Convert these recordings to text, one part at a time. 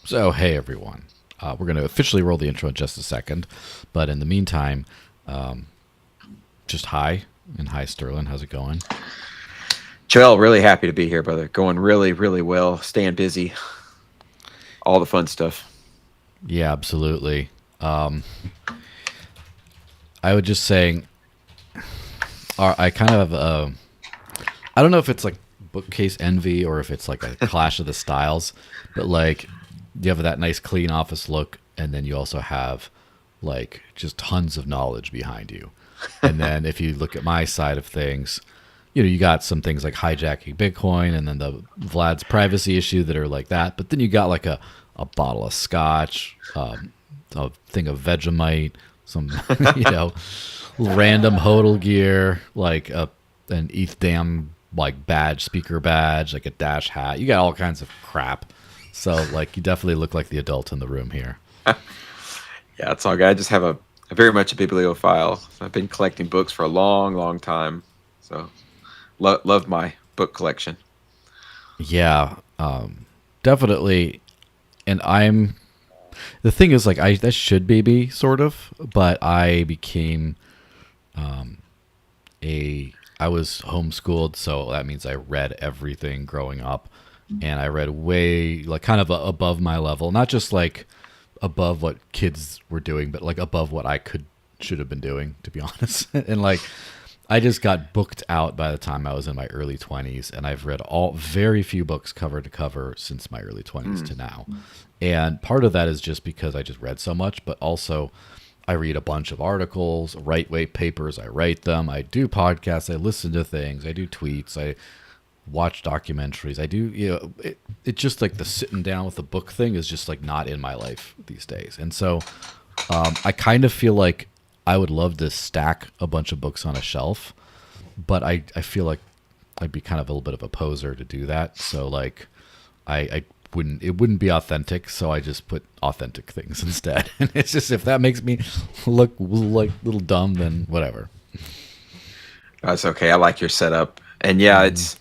So, hey everyone. We're going to officially roll the intro in just a second. But in the meantime, um, just hi. And hi, Sterlin. How's it going? Joel, really happy to be here, brother. Going really, really well. Staying busy. All the fun stuff. Yeah, absolutely. I would just saying, I kind of, I don't know if it's like bookcase envy or if it's like a clash of the styles, but like you have that nice clean office look, and then you also have like just tons of knowledge behind you. And then if you look at my side of things, you got some things like hijacking Bitcoin and then the Vlad's privacy issue that are like that. But then you got like a bottle of scotch, a thing of Vegemite, some, you know, random hodl gear, like an ETH dam like badge, speaker badge, like a dash hat. You got all kinds of crap. So like you definitely look like the adult in the room here. Yeah, it's all good. I just have a very much a bibliophile. I've been collecting books for a long, long time. So love my book collection. Yeah, definitely. And I'm the thing is like I that should be me sort of, but I became a I was homeschooled, so that means I read everything growing up, and I read way like kind of above my level, not just like above what kids were doing, but like above what I could should have been doing, to be honest. And like I just got booked out by the time I was in my early 20s, and I've read all very few books cover to cover since my early 20s to now. And part of that is just because I just read so much, but also I read a bunch of articles, write weight papers, I write them, I do podcasts, I listen to things, I do tweets, I watch documentaries. I do, it just like the sitting down with a book thing is just like not in my life these days. And so I kind of feel like I would love to stack a bunch of books on a shelf, but I feel like I'd be kind of a little bit of a poser to do that. So like I wouldn't it wouldn't be authentic, so I just put authentic things instead. And it's just if that makes me look like a little dumb, then whatever. That's okay. I like your setup. And yeah, it's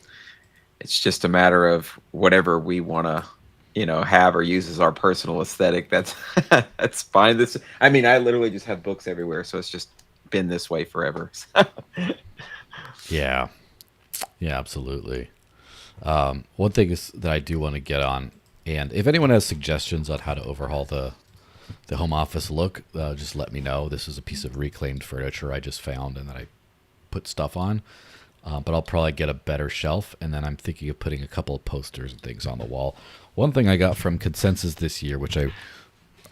just a matter of whatever we want to, have or use as our personal aesthetic. That's that's fine. I mean, I literally just have books everywhere, so it's just been this way forever. Yeah. Yeah, absolutely. One thing is that I do want to get on, and if anyone has suggestions on how to overhaul the home office look, just let me know. This is a piece of reclaimed furniture I just found and that I put stuff on. But I'll probably get a better shelf, and then I'm thinking of putting a couple of posters and things on the wall. One thing I got from Consensus this year, which I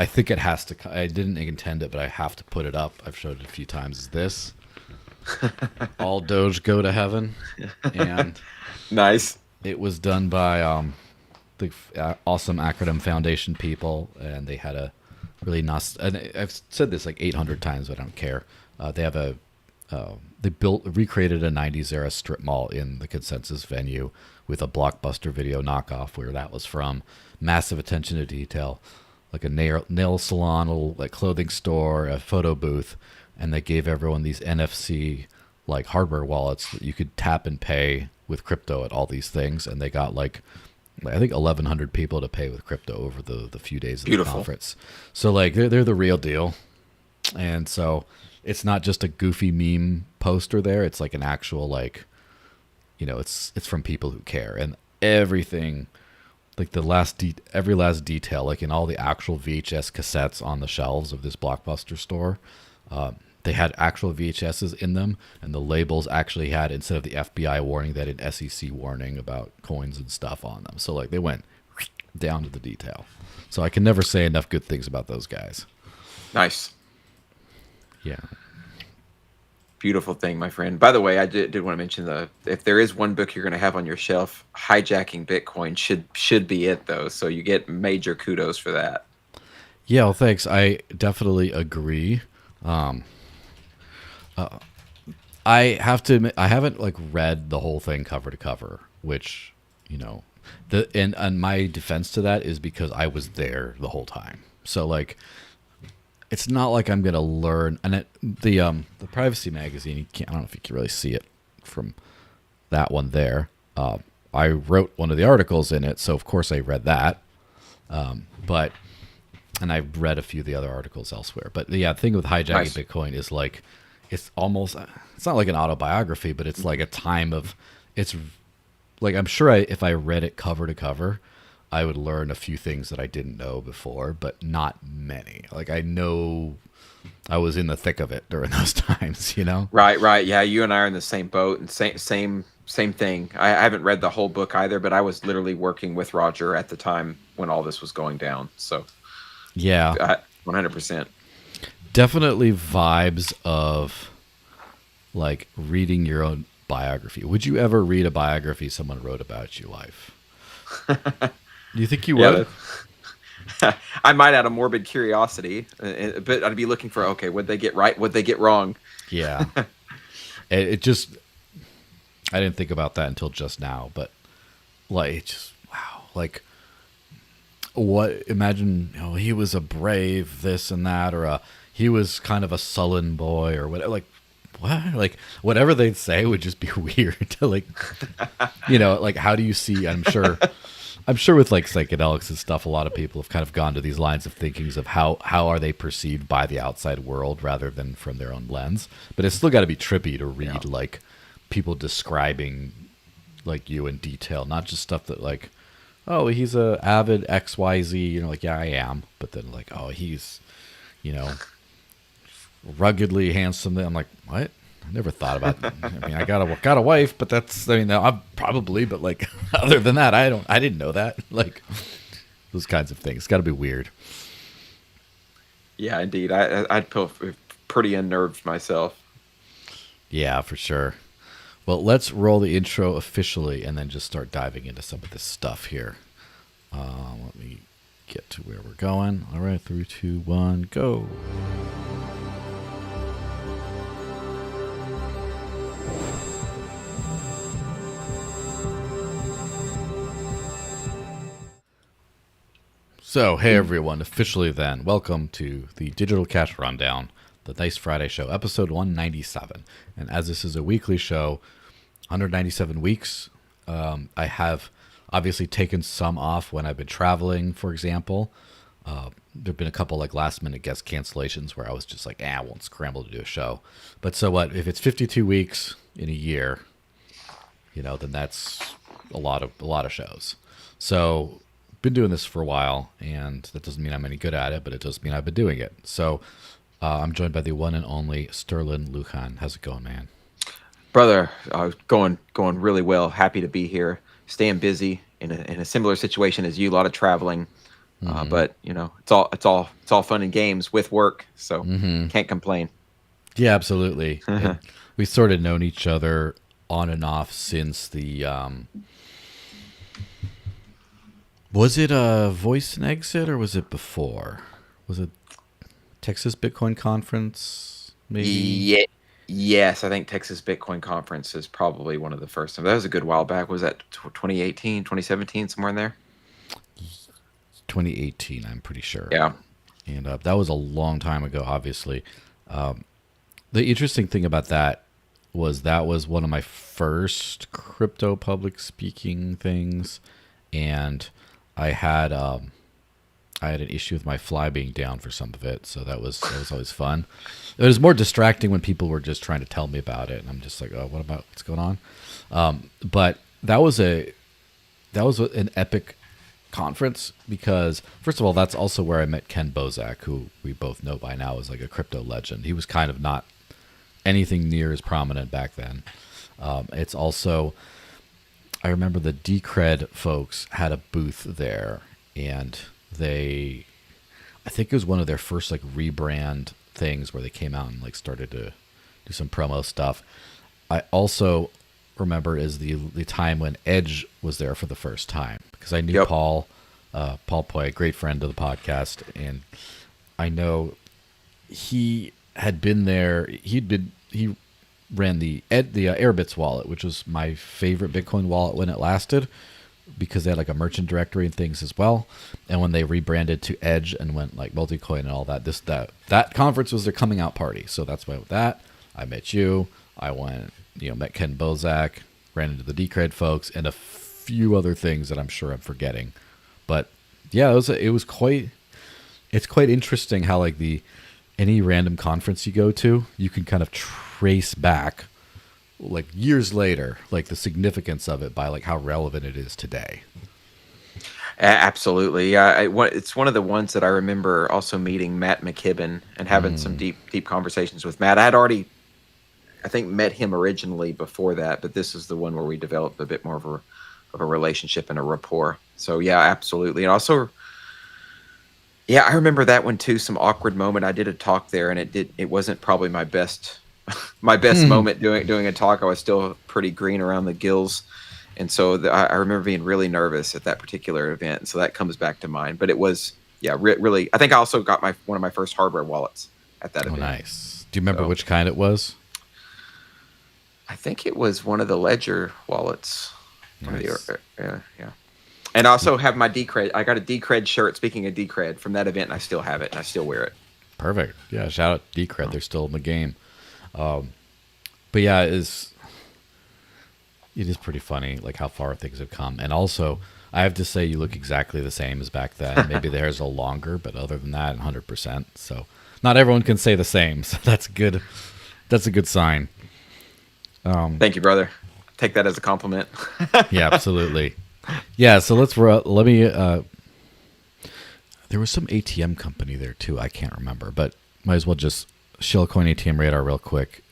think it has to, I didn't intend it, but I have to put it up. I've showed it a few times. Is this all Doge go to heaven? And Nice. it was done by the awesome Acronym Foundation people, and they had a really nice. And I've said this like 800 times, but I don't care. They have they recreated a 90s era strip mall in the Consensus venue with a Blockbuster Video knockoff where that was from. Massive attention to detail, like a nail salon, a little like clothing store, a photo booth, and they gave everyone these NFC like hardware wallets that you could tap and pay with crypto at all these things, and they got like I think 1,100 people to pay with crypto over the few days of the Beautiful. conference. So like they're the real deal, and so it's not just a goofy meme poster there. It's like an actual like, it's from people who care, and everything, like every last detail, like in all the actual VHS cassettes on the shelves of this Blockbuster store. They had actual VHSs in them, and the labels actually had, instead of the FBI warning, that an SEC warning about coins and stuff on them. So like they went down to the detail. So I can never say enough good things about those guys. Nice. Yeah. Beautiful thing, my friend. By the way, I did want to mention if there is one book you're going to have on your shelf, hijacking Bitcoin should be it though. So you get major kudos for that. Yeah, well, thanks. I definitely agree. I have to admit, I haven't like read the whole thing cover to cover, which, and my defense to that is because I was there the whole time. So like, it's not like I'm gonna learn. And the privacy magazine, I don't know if you can really see it from that one there. I wrote one of the articles in it, so of course I read that. But and I've read a few of the other articles elsewhere. But yeah, the thing with hijacking Nice. Bitcoin is like it's almost it's not like an autobiography, but it's like a time of it's like I'm sure if I read it cover to cover, I would learn a few things that I didn't know before, but not many. Like I know I was in the thick of it during those times, you know? Right, right. Yeah, you and I are in the same boat and same thing. I haven't read the whole book either, but I was literally working with Roger at the time when all this was going down. So, Yeah. 100%. Definitely vibes of like reading your own biography. Would you ever read a biography someone wrote about your life? Do you think you Yeah, would? I might out of morbid curiosity, but I'd be looking for, okay, would they get right? Would they get wrong? Yeah. It just I didn't think about that until just now, but like it just wow, like what imagine he was a brave this and that or he was kind of a sullen boy or whatever like what like whatever they'd say would just be weird to like like how do you see I'm sure with like psychedelics and stuff a lot of people have kind of gone to these lines of thinkings of how are they perceived by the outside world rather than from their own lens, but it's still got to be trippy to read like people describing like you in detail, not just stuff that like oh, he's a avid XYZ, like, yeah, I am. But then like, oh, he's, you know, ruggedly handsome. I'm like, what? I never thought about that. I mean, I got a wife, but I'm probably, but like, other than that, I didn't know that. Like, those kinds of things. It's got to be weird. Yeah, indeed. I'd feel pretty unnerved myself. Yeah, for sure. Well, let's roll the intro officially and then just start diving into some of this stuff here. Let me get to where we're going. All right, 3, 2, 1, go. So, hey everyone, officially then, welcome to the Digital Cash Rundown, the Nice Friday Show, episode 197. And as this is a weekly show, 197 weeks, I have obviously taken some off when I've been traveling, for example. There have been a couple like last minute guest cancellations where I was just like, I won't scramble to do a show. But so what, if it's 52 weeks in a year, then that's a lot of shows. So been doing this for a while, and that doesn't mean I'm any good at it, but it does mean I've been doing it. So I'm joined by the one and only Sterlin Lujan. How's it going, man? Brother, going really well. Happy to be here. Staying busy in a similar situation as you. A lot of traveling, but it's all fun and games with work. So can't complain. Yeah, absolutely. We sort of known each other on and off since the. Was it a Voice and Exit or was it before? Was it Texas Bitcoin Conference? Maybe. Yeah. Yes, I think Texas Bitcoin Conference is probably one of the first. That was a good while back. Was that 2018, 2017, somewhere in there? 2018, I'm pretty sure. Yeah. And that was a long time ago, obviously. The interesting thing about that was one of my first crypto public speaking things. And I had an issue with my fly being down for some of it, so that was always fun. It was more distracting when people were just trying to tell me about it, and I'm just like, oh, what's going on? But that was an epic conference because, first of all, that's also where I met Ken Bozak, who we both know by now is like a crypto legend. He was kind of not anything near as prominent back then. It's also, I remember the Decred folks had a booth there, and I think it was one of their first like rebrand things where they came out and like started to do some promo stuff. I also remember is the time when Edge was there for the first time because I knew Paul Poi, a great friend of the podcast, and I know he had been there. He ran the Airbits wallet, which was my favorite Bitcoin wallet when it lasted, because they had like a merchant directory and things as well. And when they rebranded to Edge and went like multi-coin and all that, that conference was their coming out party. So that's why with that, I met you. I went, met Ken Bozak, ran into the Decred folks, and a few other things that I'm sure I'm forgetting. But Yeah, it was quite. It's quite interesting how like the any random conference you go to, you can kind of trace back like years later, like the significance of it by like how relevant it is today. Absolutely. Yeah, it's one of the ones that I remember also meeting Matt McKibben and having some deep conversations with Matt. I had already, I think, met him originally before that, but this is the one where we developed a bit more of a relationship and a rapport. So yeah, absolutely. And also, yeah, I remember that one too. Some awkward moment. I did a talk there, and it wasn't probably my best my best moment doing a talk. I was still pretty green around the gills, and so I remember being really nervous at that particular event. And so that comes back to mind. But it was, yeah, really. I think I also got my one of my first hardware wallets at that Oh, event. nice. Do you remember So which kind it was? I think it was one of the Ledger wallets. One of the Nice. yeah. And I also have my Decred. I got a Decred shirt. Speaking of Decred, from that event, and I still have it, and I still wear it. Perfect. Yeah, shout out Decred. So, They're still in the game. But yeah, it is pretty funny like how far things have come. And also, I have to say you look exactly the same as back then. Maybe the hair's a little longer, but other than that, 100%. So not everyone can say the same. So that's good. That's a good sign. thank you, brother. Take that as a compliment. Yeah, absolutely. Yeah, so let me there was some ATM company there too. I can't remember, but might as well just Shellcoin ATM radar real quick.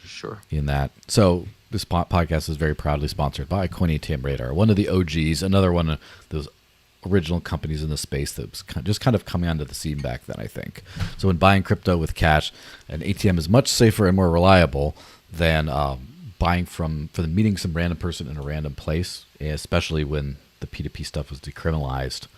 Sure. In that. So this podcast is very proudly sponsored by Coin ATM Radar, one of the OGs, another one of those original companies in the space that was just kind of coming onto the scene back then, I think. So when buying crypto with cash, an ATM is much safer and more reliable than buying for the meeting some random person in a random place, especially when the P2P stuff was criminalized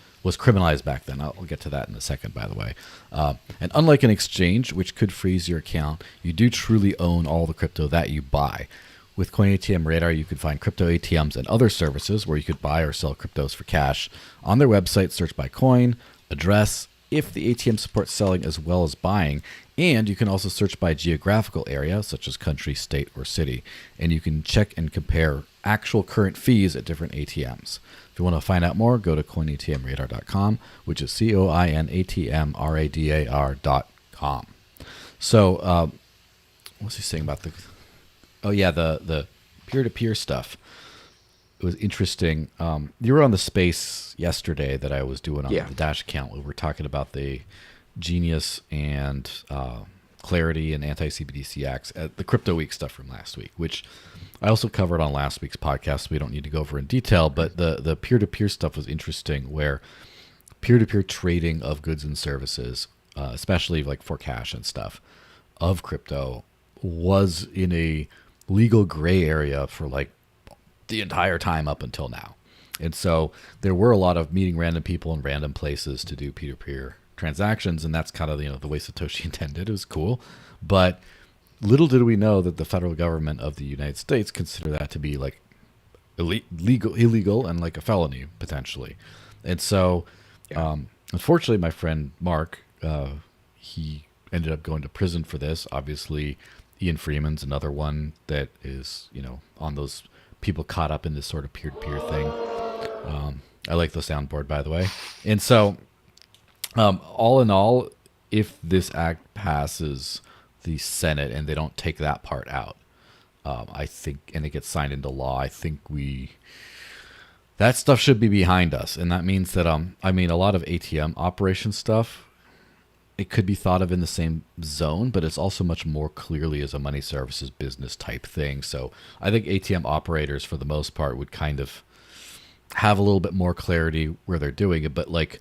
back then. I'll get to that in a second, by the way. And unlike an exchange, which could freeze your account, you do truly own all the crypto that you buy. With Coin ATM Radar, you could find crypto ATMs and other services where you could buy or sell cryptos for cash. On their website, search by coin, address, if the ATM supports selling as well as buying, and you can also search by geographical area, such as country, state, or city, and you can check and compare actual current fees at different ATMs. If you want to find out more, go to coinatmradar.com, which is coinatmradar.com. So, what's he saying about the? Oh yeah, the peer-to-peer stuff. It was interesting. You were on the space yesterday that I was doing on Yeah. the Dash account. We were talking about the Genius and Clarity and anti-CBDC acts at the Crypto Week stuff from last week, which I also covered on last week's podcast. So we don't need to go over in detail, but the peer-to-peer stuff was interesting, where peer-to-peer trading of goods and services, especially like for cash and stuff, of crypto was in a legal gray area for like the entire time up until now. And so there were a lot of meeting random people in random places to do peer-to-peer transactions, and that's kind of the way Satoshi intended. It was cool, but little did we know that the federal government of the United States consider that to be like illegal and like a felony potentially. And so, Yeah. unfortunately, my friend Mark, he ended up going to prison for this. Obviously, Ian Freeman's another one that is on those people caught up in this sort of peer-to-peer thing. I like the soundboard, by the way. And so, all in all, if this act passes the Senate and they don't take that part out, I think, and it gets signed into law, I think that stuff should be behind us. And that means that, I mean, a lot of ATM operation stuff, it could be thought of in the same zone, but it's also much more clearly as a money services business type thing. So I think ATM operators, for the most part, would kind of have a little bit more clarity where they're doing it. But like,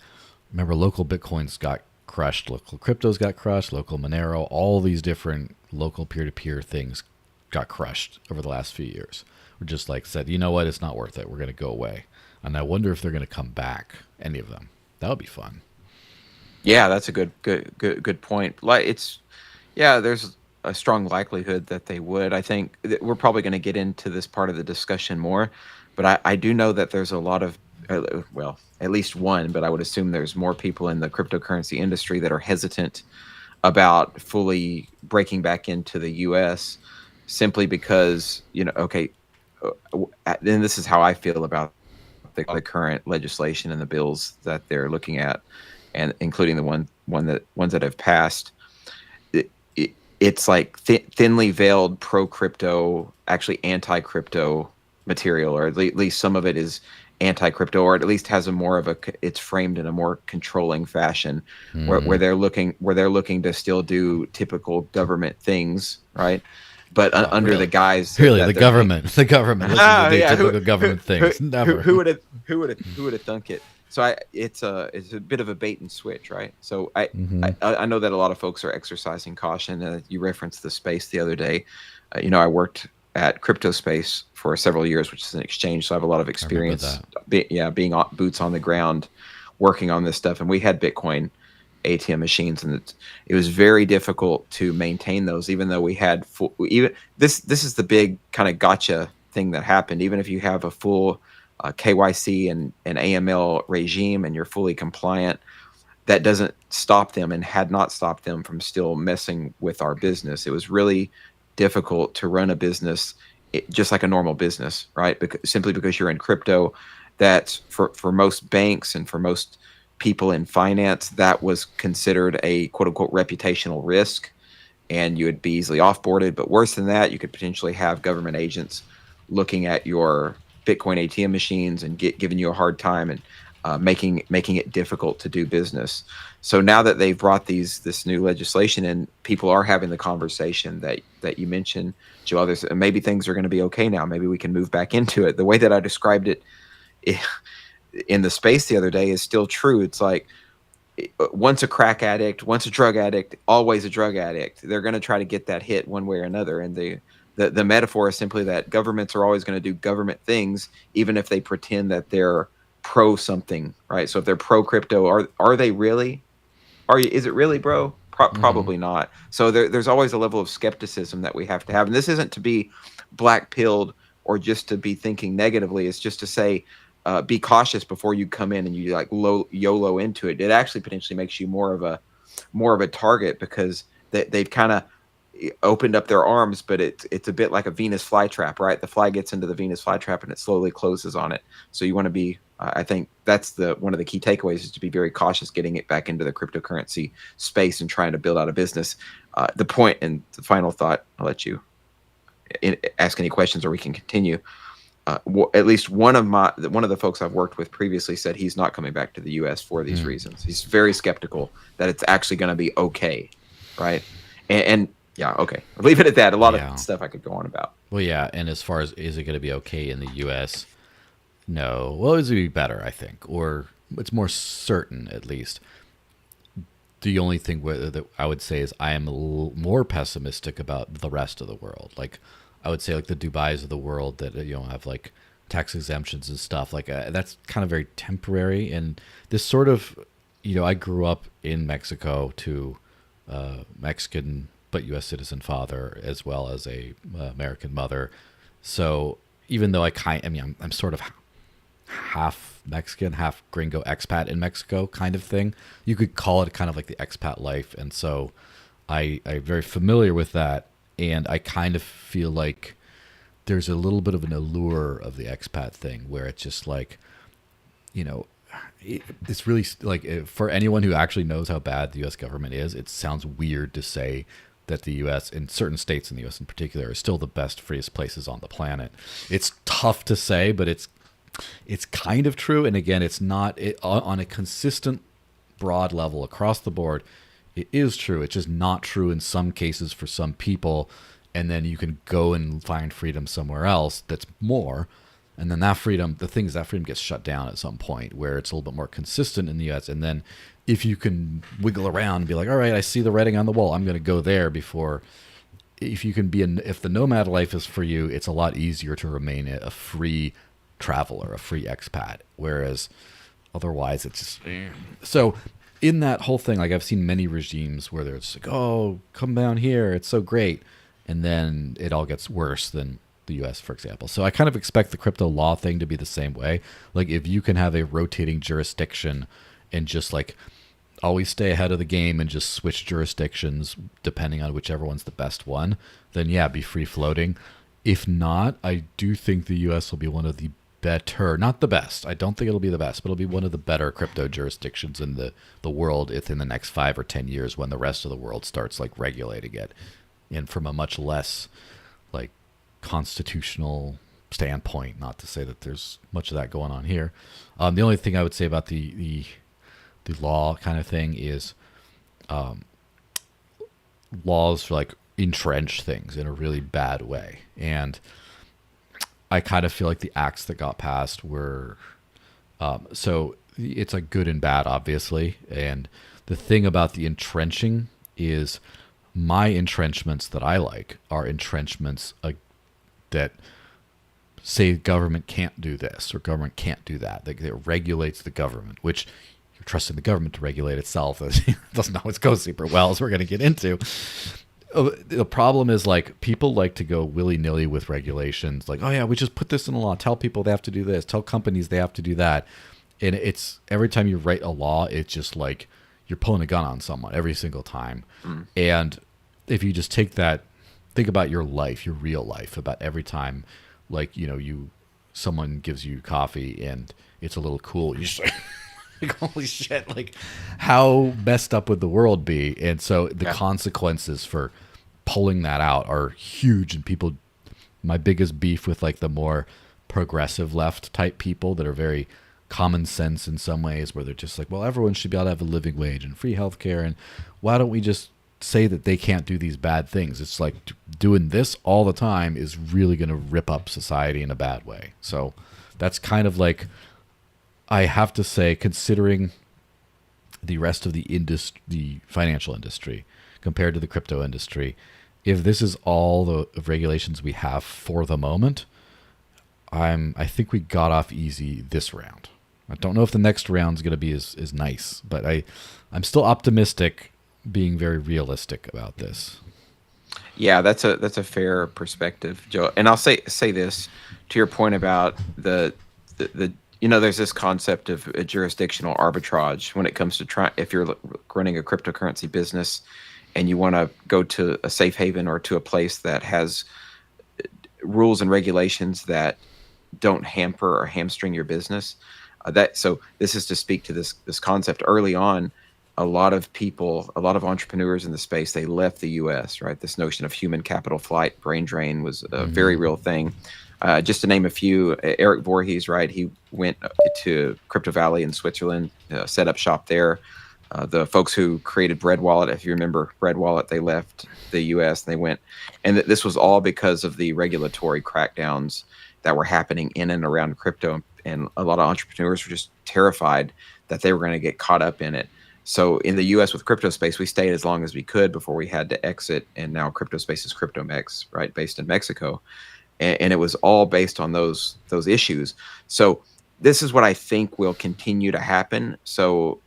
remember, local Bitcoins got crushed, local cryptos got crushed, local Monero, all these different local peer-to-peer things got crushed over the last few years. We're just like said, you know what, it's not worth it. We're going to go away. And I wonder if they're going to come back, any of them. That would be fun. Yeah, that's a good point. Yeah, there's a strong likelihood that they would. I think that we're probably going to get into this part of the discussion more, but I do know that there's a lot of, well, at least one, but I would assume there's more people in the cryptocurrency industry that are hesitant about fully breaking back into the U.S. simply because, okay, and this is how I feel about the current legislation and the bills that they're looking at, and including the ones that have passed. It's like thinly veiled pro crypto, actually anti crypto material, or at least some of it is anti crypto, or at least has a more of a, it's framed in a more controlling fashion, where they're looking to still do typical government things, right? But under Really? the guise Really, that the they're making, government looking to do yeah, typical government things. Never. who would have thunk it? So it's a bit of a bait and switch, right? So Hmm. I know that a lot of folks are exercising caution. You referenced the space the other day. I worked at Crypto Space for several years, which is an exchange, so I have a lot of I remember experience. that. Being boots on the ground, working on this stuff, and we had Bitcoin ATM machines, and it was very difficult to maintain those, even though we had full. Even this is the big kind of gotcha thing that happened. Even if you have a full KYC and an AML regime and you're fully compliant, that doesn't stop them, and had not stopped them from still messing with our business. It was really difficult to run a business just like a normal business, right? Simply because you're in crypto, that for most banks and for most people in finance, that was considered a quote unquote reputational risk, and you would be easily offboarded. But worse than that, you could potentially have government agents looking at your Bitcoin ATM machines and giving you a hard time, and making it difficult to do business. So now that they've brought this new legislation in, people are having the conversation that you mentioned, Joe. Others, maybe things are going to be okay now. Maybe we can move back into it. The way that I described it in the space the other day is still true. It's like, once a crack addict, once a drug addict, always a drug addict. They're going to try to get that hit one way or another. And the metaphor is simply that governments are always going to do government things, even if they pretend that they're pro something, right? So if they're pro crypto, are they really? Is it really, bro? Hmm. Probably not. So there's always a level of skepticism that we have to have. And this isn't to be black pilled or just to be thinking negatively. It's just to say, be cautious before you come in and you like YOLO into it. It actually potentially makes you more of a target, because they've kind of opened up their arms, but it's a bit like a Venus flytrap, right? The fly gets into the Venus flytrap and it slowly closes on it. So you want to be, I think that's one of the key takeaways, is to be very cautious getting it back into the cryptocurrency space and trying to build out a business. The point and the final thought, I'll let you ask any questions or we can continue. At least one of the folks I've worked with previously said he's not coming back to the U.S. for these reasons. He's very skeptical that it's actually going to be okay, right? And yeah, okay, I'll leave it at that. A lot of Yeah. stuff I could go on about. Well, yeah. And as far as is it going to be okay in the U.S.? No. Well, it would be better, I think, or it's more certain at least. The only thing that I would say is I am a little more pessimistic about the rest of the world. Like, I would say like the Dubais of the world that have like tax exemptions and stuff. Like that's kind of very temporary. And this sort of, I grew up in Mexico to Mexican but U.S. citizen father as well as a American mother. So even though I'm sort of half Mexican, half gringo expat in Mexico kind of thing. You could call it kind of like the expat life. And so I'm very familiar with that. And I kind of feel like there's a little bit of an allure of the expat thing where it's just like, it's really like for anyone who actually knows how bad the U.S. government is, it sounds weird to say that the U.S. and certain states in the U.S. in particular are still the best, freest places on the planet. It's tough to say, but it's kind of true. And again, it's not on a consistent broad level across the board. It is true. It's just not true in some cases for some people. And then you can go and find freedom somewhere else that's more. And then that freedom gets shut down at some point where it's a little bit more consistent in the US. And then if you can wiggle around and be like, all right, I see the writing on the wall, I'm going to go there before. If you can if the nomad life is for you, it's a lot easier to remain a free traveler, a free expat. Whereas otherwise it's just, so in that whole thing, like I've seen many regimes where they're just like, oh, come down here, it's so great. And then it all gets worse than the US, for example. So I kind of expect the crypto law thing to be the same way. Like if you can have a rotating jurisdiction and just like always stay ahead of the game and just switch jurisdictions depending on whichever one's the best one, then yeah, be free floating. If not, I do think the US will be one of the better, not the best. I don't think it'll be the best, but it'll be one of the better crypto jurisdictions in the world within the next 5 or 10 years when the rest of the world starts like regulating it, and from a much less like constitutional standpoint. Not to say that there's much of that going on here. The only thing I would say about the law kind of thing is laws like entrench things in a really bad way, and I kind of feel like the acts that got passed were so it's like good and bad, obviously. And the thing about the entrenching is my entrenchments that I like are entrenchments that say government can't do this or government can't do that. That it regulates the government, which you're trusting the government to regulate itself. It doesn't always go super well, as we're going to get into. The problem is like people like to go willy-nilly with regulations, like, oh yeah, we just put this in the law, tell people they have to do this, tell companies they have to do that. And it's every time you write a law, it's just like you're pulling a gun on someone every single time. And if you just take that, think about your life, your real life, about every time like, you know, someone gives you coffee and it's a little cool, you just like, holy shit, like how messed up would the world be? And so the consequences for pulling that out are huge. And people, my biggest beef with like the more progressive left type people that are very common sense in some ways, where they're just like, well, everyone should be able to have a living wage and free healthcare, and why don't we just say that they can't do these bad things? It's like doing this all the time is really going to rip up society in a bad way. So that's kind of like, I have to say, considering the rest of the financial industry compared to the crypto industry, if this is all the regulations we have for the moment, I think we got off easy this round. I don't know if the next round is going to be as nice, but I'm still optimistic, being very realistic about this. Yeah, that's a fair perspective, Joe. And I'll say this to your point about the you know, there's this concept of a jurisdictional arbitrage when it comes to if you're running a cryptocurrency business and you want to go to a safe haven or to a place that has rules and regulations that don't hamper or hamstring your business. So this is to speak to this concept. Early on, a lot of people, a lot of entrepreneurs in the space, they left the U.S., right? This notion of human capital flight, brain drain was a very real thing. Just to name a few, Eric Voorhees, right? He went to Crypto Valley in Switzerland, set up shop there. The folks who created Bread Wallet, if you remember Bread Wallet, they left the U.S. and they went, and this was all because of the regulatory crackdowns that were happening in and around crypto, and a lot of entrepreneurs were just terrified that they were going to get caught up in it. So in the U.S. with crypto space, we stayed as long as we could before we had to exit, and now crypto space is CryptoMex, right, based in Mexico. And it was all based on those issues. So this is what I think will continue to happen. So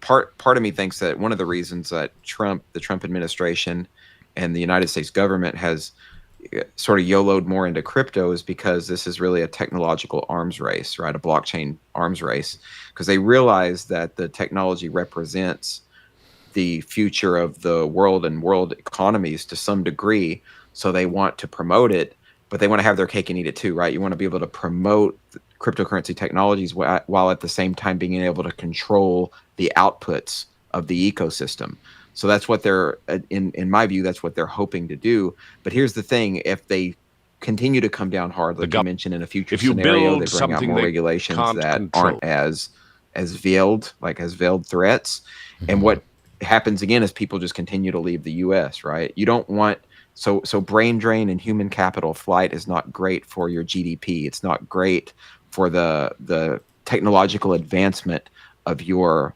part of me thinks that one of the reasons that the Trump administration and the United States government has sort of YOLO'd more into crypto is because this is really a technological arms race, right? A blockchain arms race, because they realize that the technology represents the future of the world and world economies to some degree. So they want to promote it, but they want to have their cake and eat it too, right? You want to be able to promote cryptocurrency technologies while at the same time being able to control the outputs of the ecosystem. So that's what they're, in my view, that's what they're hoping to do. But here's the thing: if they continue to come down hard, like you mentioned, in a future scenario, they bring out more regulations that aren't as veiled, like as veiled threats. And what happens again is people just continue to leave the U.S., right? You don't want. So brain drain and human capital flight is not great for your GDP. It's not great for the technological advancement of your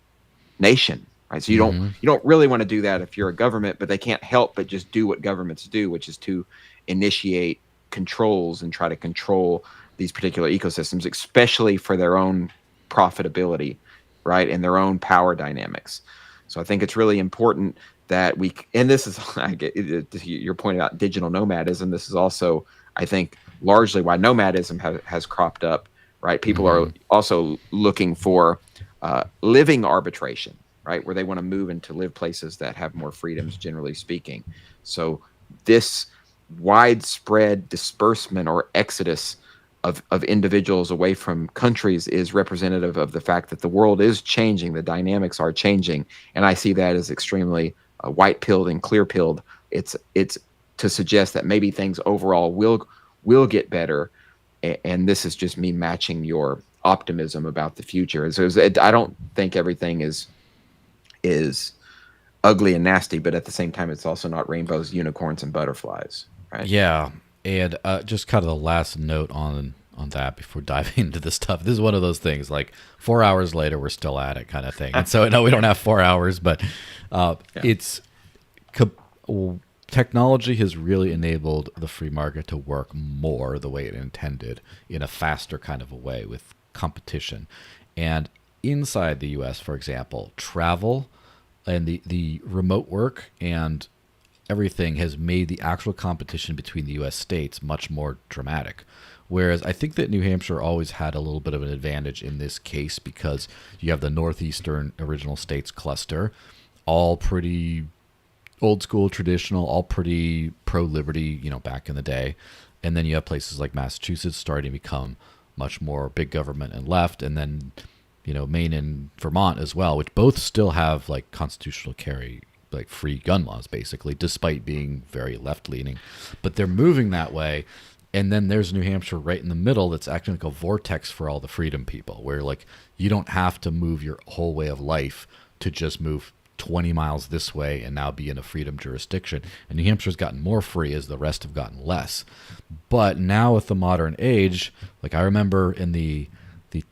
nation, right? So you don't really want to do that if you're a government, but they can't help but just do what governments do, which is to initiate controls and try to control these particular ecosystems, especially for their own profitability, right, and their own power dynamics. So I think it's really important that and this is, I get your point about digital nomadism. This is also, I think, largely why nomadism has cropped up, right? People are also looking for living arbitration, right? Where they want to move into live places that have more freedoms, generally speaking. So this widespread disbursement or exodus of individuals away from countries is representative of the fact that the world is changing, the dynamics are changing, and I see that as extremely white-pilled and clear-pilled. It's to suggest that maybe things overall will get better, and this is just me matching your optimism about the future. So I don't think everything is ugly and nasty, but at the same time, it's also not rainbows, unicorns, and butterflies, right? Yeah, and just kind of the last note on that before diving into this stuff. This is one of those things like 4 hours later we're still at it kind of thing. And so no, we don't have 4 hours, but yeah. It's technology has really enabled the free market to work more the way it intended in a faster kind of a way with competition. And inside the US, for example, travel and the remote work and everything has made the actual competition between the US states much more dramatic. Whereas I think that New Hampshire always had a little bit of an advantage in this case because you have the northeastern original states cluster, all pretty old school, traditional, all pretty pro-liberty, back in the day. And then you have places like Massachusetts starting to become much more big government and left. And then, Maine and Vermont as well, which both still have like constitutional carry, like free gun laws, basically, despite being very left-leaning. But they're moving that way. And then there's New Hampshire right in the middle that's acting like a vortex for all the freedom people, where like you don't have to move your whole way of life to just move 20 miles this way and now be in a freedom jurisdiction. And New Hampshire's gotten more free as the rest have gotten less. But now with the modern age, like I remember in the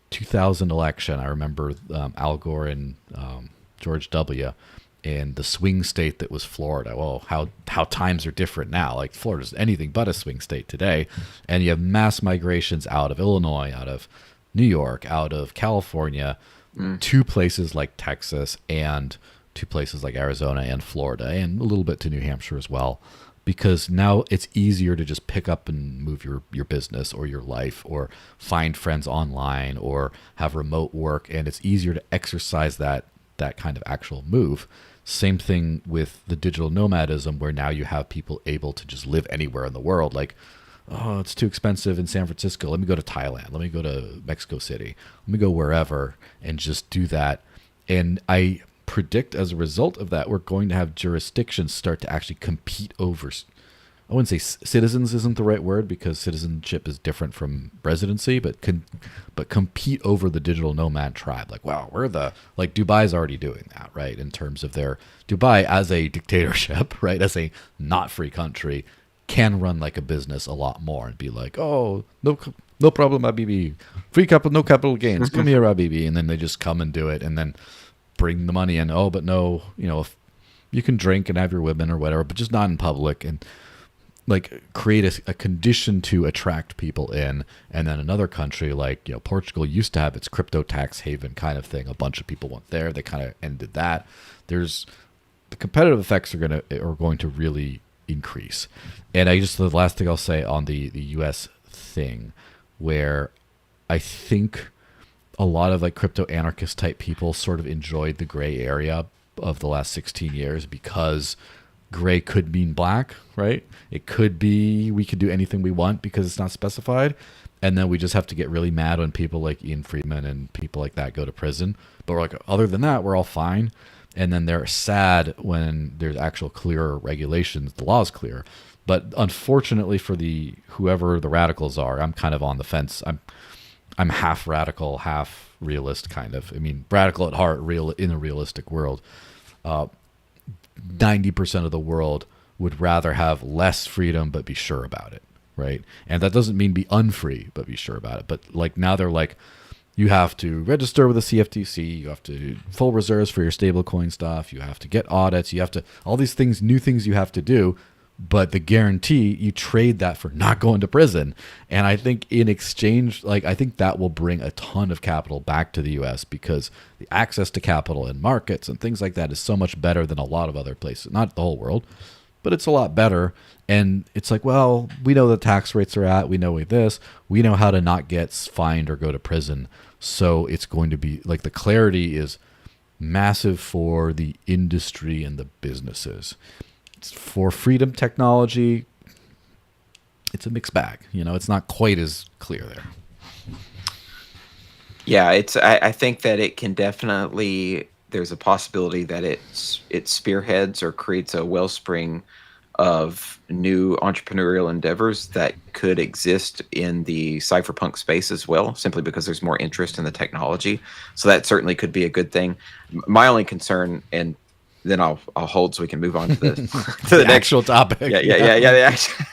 2000 election, I remember Al Gore and George W. in the swing state that was Florida. Well, how times are different now. Like Florida's anything but a swing state today. And you have mass migrations out of Illinois, out of New York, out of California, to places like Texas and to places like Arizona and Florida, and a little bit to New Hampshire as well, because now it's easier to just pick up and move your business or your life or find friends online or have remote work. And it's easier to exercise that kind of actual move. Same thing with the digital nomadism, where now you have people able to just live anywhere in the world. Like, oh, it's too expensive in San Francisco. Let me go to Thailand. Let me go to Mexico City. Let me go wherever and just do that. And I predict as a result of that, we're going to have jurisdictions start to actually compete over, I wouldn't say citizens isn't the right word because citizenship is different from residency, but compete over the digital nomad tribe. Like, wow, like Dubai's already doing that, right? In terms of their Dubai as a dictatorship, right? As a not free country can run like a business a lot more and be like, oh, no problem, Habibi. Free capital, no capital gains. Come here, Habibi. And then they just come and do it and then bring the money in. Oh, but no, if you can drink and have your women or whatever, but just not in public. And like create a condition to attract people in. And then another country like, Portugal used to have its crypto tax haven kind of thing. A bunch of people went there. They kind of ended that. The competitive effects are going to really increase. And the last thing I'll say on the US thing, where I think a lot of like crypto anarchist type people sort of enjoyed the gray area of the last 16 years because gray could mean black, right? It could be we could do anything we want because it's not specified. And then we just have to get really mad when people like Ian Friedman and people like that go to prison. But we're like, other than that, we're all fine. And then they're sad when there's actual clearer regulations. The law is clear. But unfortunately for whoever the radicals are, I'm kind of on the fence. I'm half radical, half realist kind of. I mean, radical at heart, real in a realistic world. 90% of the world would rather have less freedom but be sure about it, right? And that doesn't mean be unfree but be sure about it. But like now they're like, you have to register with the CFTC, you have to do full reserves for your stablecoin stuff, you have to get audits, you have to all these things, new things you have to do. But the guarantee, you trade that for not going to prison. And I think in exchange, I think that will bring a ton of capital back to the U.S. because the access to capital in markets and things like that is so much better than a lot of other places. Not the whole world, but it's a lot better. And it's like, well, we know the tax rates are at, we know this, we know how to not get fined or go to prison. So it's going to be like the clarity is massive for the industry and the businesses. For freedom technology, it's a mixed bag. It's not quite as clear there. Yeah, I think that it can definitely, there's a possibility that it spearheads or creates a wellspring of new entrepreneurial endeavors that could exist in the cypherpunk space as well, simply because there's more interest in the technology. So that certainly could be a good thing. My only concern, and then I'll hold so we can move on to the to The the next actual topic. yeah. The actual,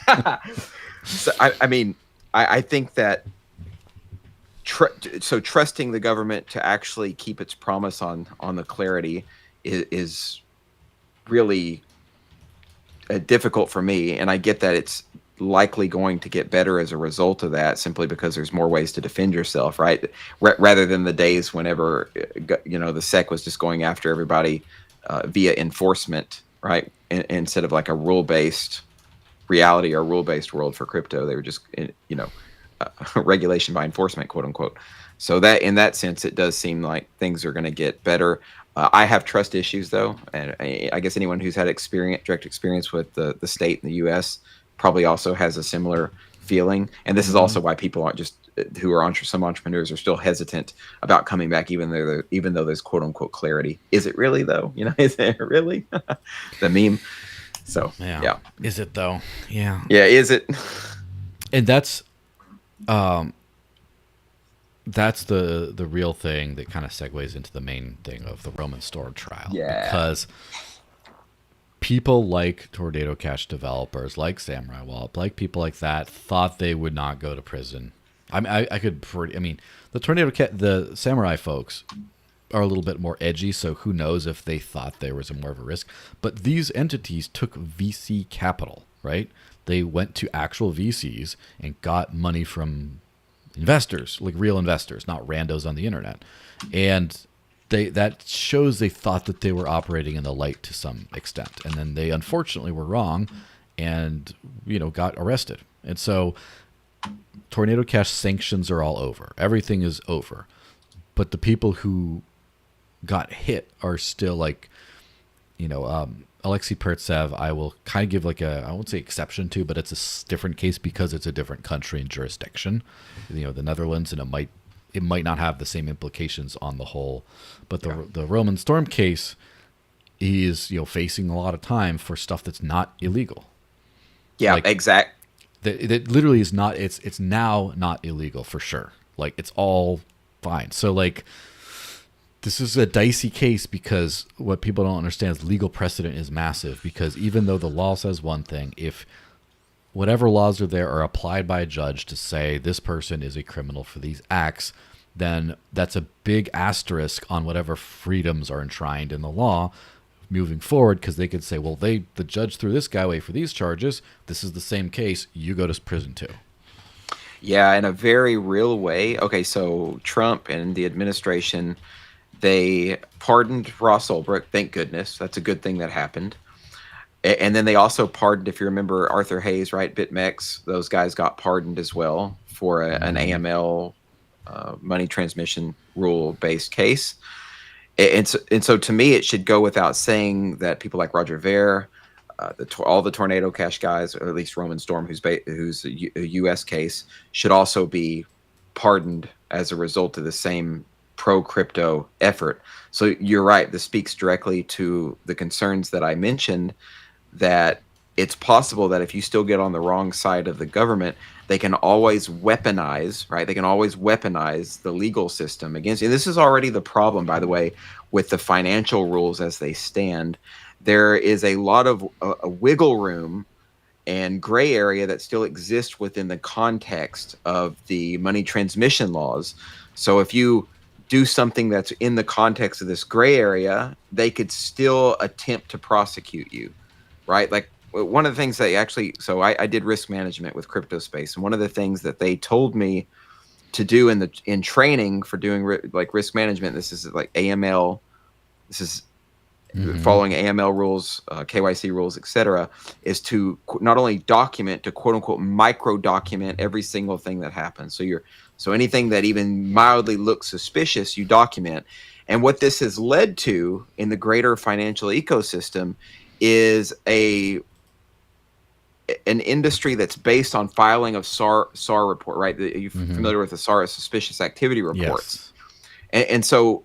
so I mean, I think that so trusting the government to actually keep its promise on the clarity is really difficult for me, and I get that it's likely going to get better as a result of that, simply because there's more ways to defend yourself, right? Rather than the days whenever the SEC was just going after everybody via enforcement, right? Instead of like a rule-based reality or rule-based world for crypto, they were just regulation by enforcement, quote unquote. So that, in that sense, it does seem like things are going to get better. I have trust issues, though, and I guess anyone who's had direct experience with the state in the U.S. probably also has a similar feeling. And this is also why people aren't just who are some entrepreneurs are still hesitant about coming back, even though there's quote unquote clarity. Is it really though? Is it really the meme? So yeah, Is it though? Yeah. Yeah, is it? And that's the real thing that kind of segues into the main thing of the Roman Storm trial. Yeah. Because people like Tornado Cash developers, like Samurai Wallet, like people like that, thought they would not go to prison. The Samurai folks are a little bit more edgy, so who knows if they thought there was more of a risk. But these entities took VC capital, right? They went to actual VCs and got money from investors, like real investors, not randos on the internet. And that shows they thought that they were operating in the light to some extent. And then they unfortunately were wrong and, got arrested. And so Tornado Cash sanctions are all over. Everything is over. But the people who got hit are still like, Alexei Pertsev, I will kind of give I won't say exception to, but it's a different case because it's a different country and jurisdiction. The Netherlands, and it might not have the same implications on the whole. But the Roman Storm case, he is facing a lot of time for stuff that's not illegal. Yeah, exact. That literally is not. It's now not illegal for sure. Like, it's all fine. So this is a dicey case because what people don't understand is legal precedent is massive, because even though the law says one thing, if whatever laws are there are applied by a judge to say this person is a criminal for these acts, then that's a big asterisk on whatever freedoms are enshrined in the law moving forward, because they could say, well, the judge threw this guy away for these charges. This is the same case. You go to prison too. Yeah, in a very real way. Okay, so Trump and the administration, they pardoned Ross Ulbricht. Thank goodness. That's a good thing that happened. And then they also pardoned, if you remember, Arthur Hayes, right? BitMEX. Those guys got pardoned as well for an AML money transmission rule-based case. And so to me, it should go without saying that people like Roger Ver, all the Tornado Cash guys, or at least Roman Storm, who's a U.S. case, should also be pardoned as a result of the same pro-crypto effort. So you're right. This speaks directly to the concerns that I mentioned, that it's possible that if you still get on the wrong side of the government, they can always weaponize, right? They can always weaponize the legal system against you. This is already the problem, by the way, with the financial rules as they stand. There is a lot of a wiggle room and gray area that still exists within the context of the money transmission laws. So if you do something that's in the context of this gray area, they could still attempt to prosecute you, right? Like, one of the things so I did risk management with crypto space, and one of the things that they told me to do in training for doing risk management, this is like AML, this is following AML rules, KYC rules, etc., is to not only document, to quote unquote micro document every single thing that happens. So anything that even mildly looks suspicious, you document. And what this has led to in the greater financial ecosystem is a an industry that's based on filing of SAR report, right? You're Hmm. familiar with the SAR, suspicious activity reports, Yes. and so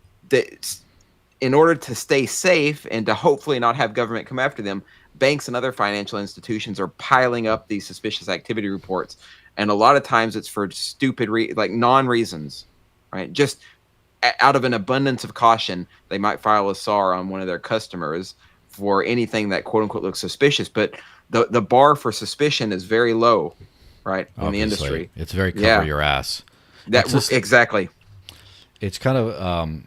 in order to stay safe and to hopefully not have government come after them, banks and other financial institutions are piling up these suspicious activity reports, and a lot of times it's for stupid like non-reasons, right? Just out of an abundance of caution, they might file a SAR on one of their customers for anything that quote unquote looks suspicious. But the bar for suspicion is very low, right, in the Obviously, industry. it's very cover Yeah, your ass. that It's just exactly. it's kind of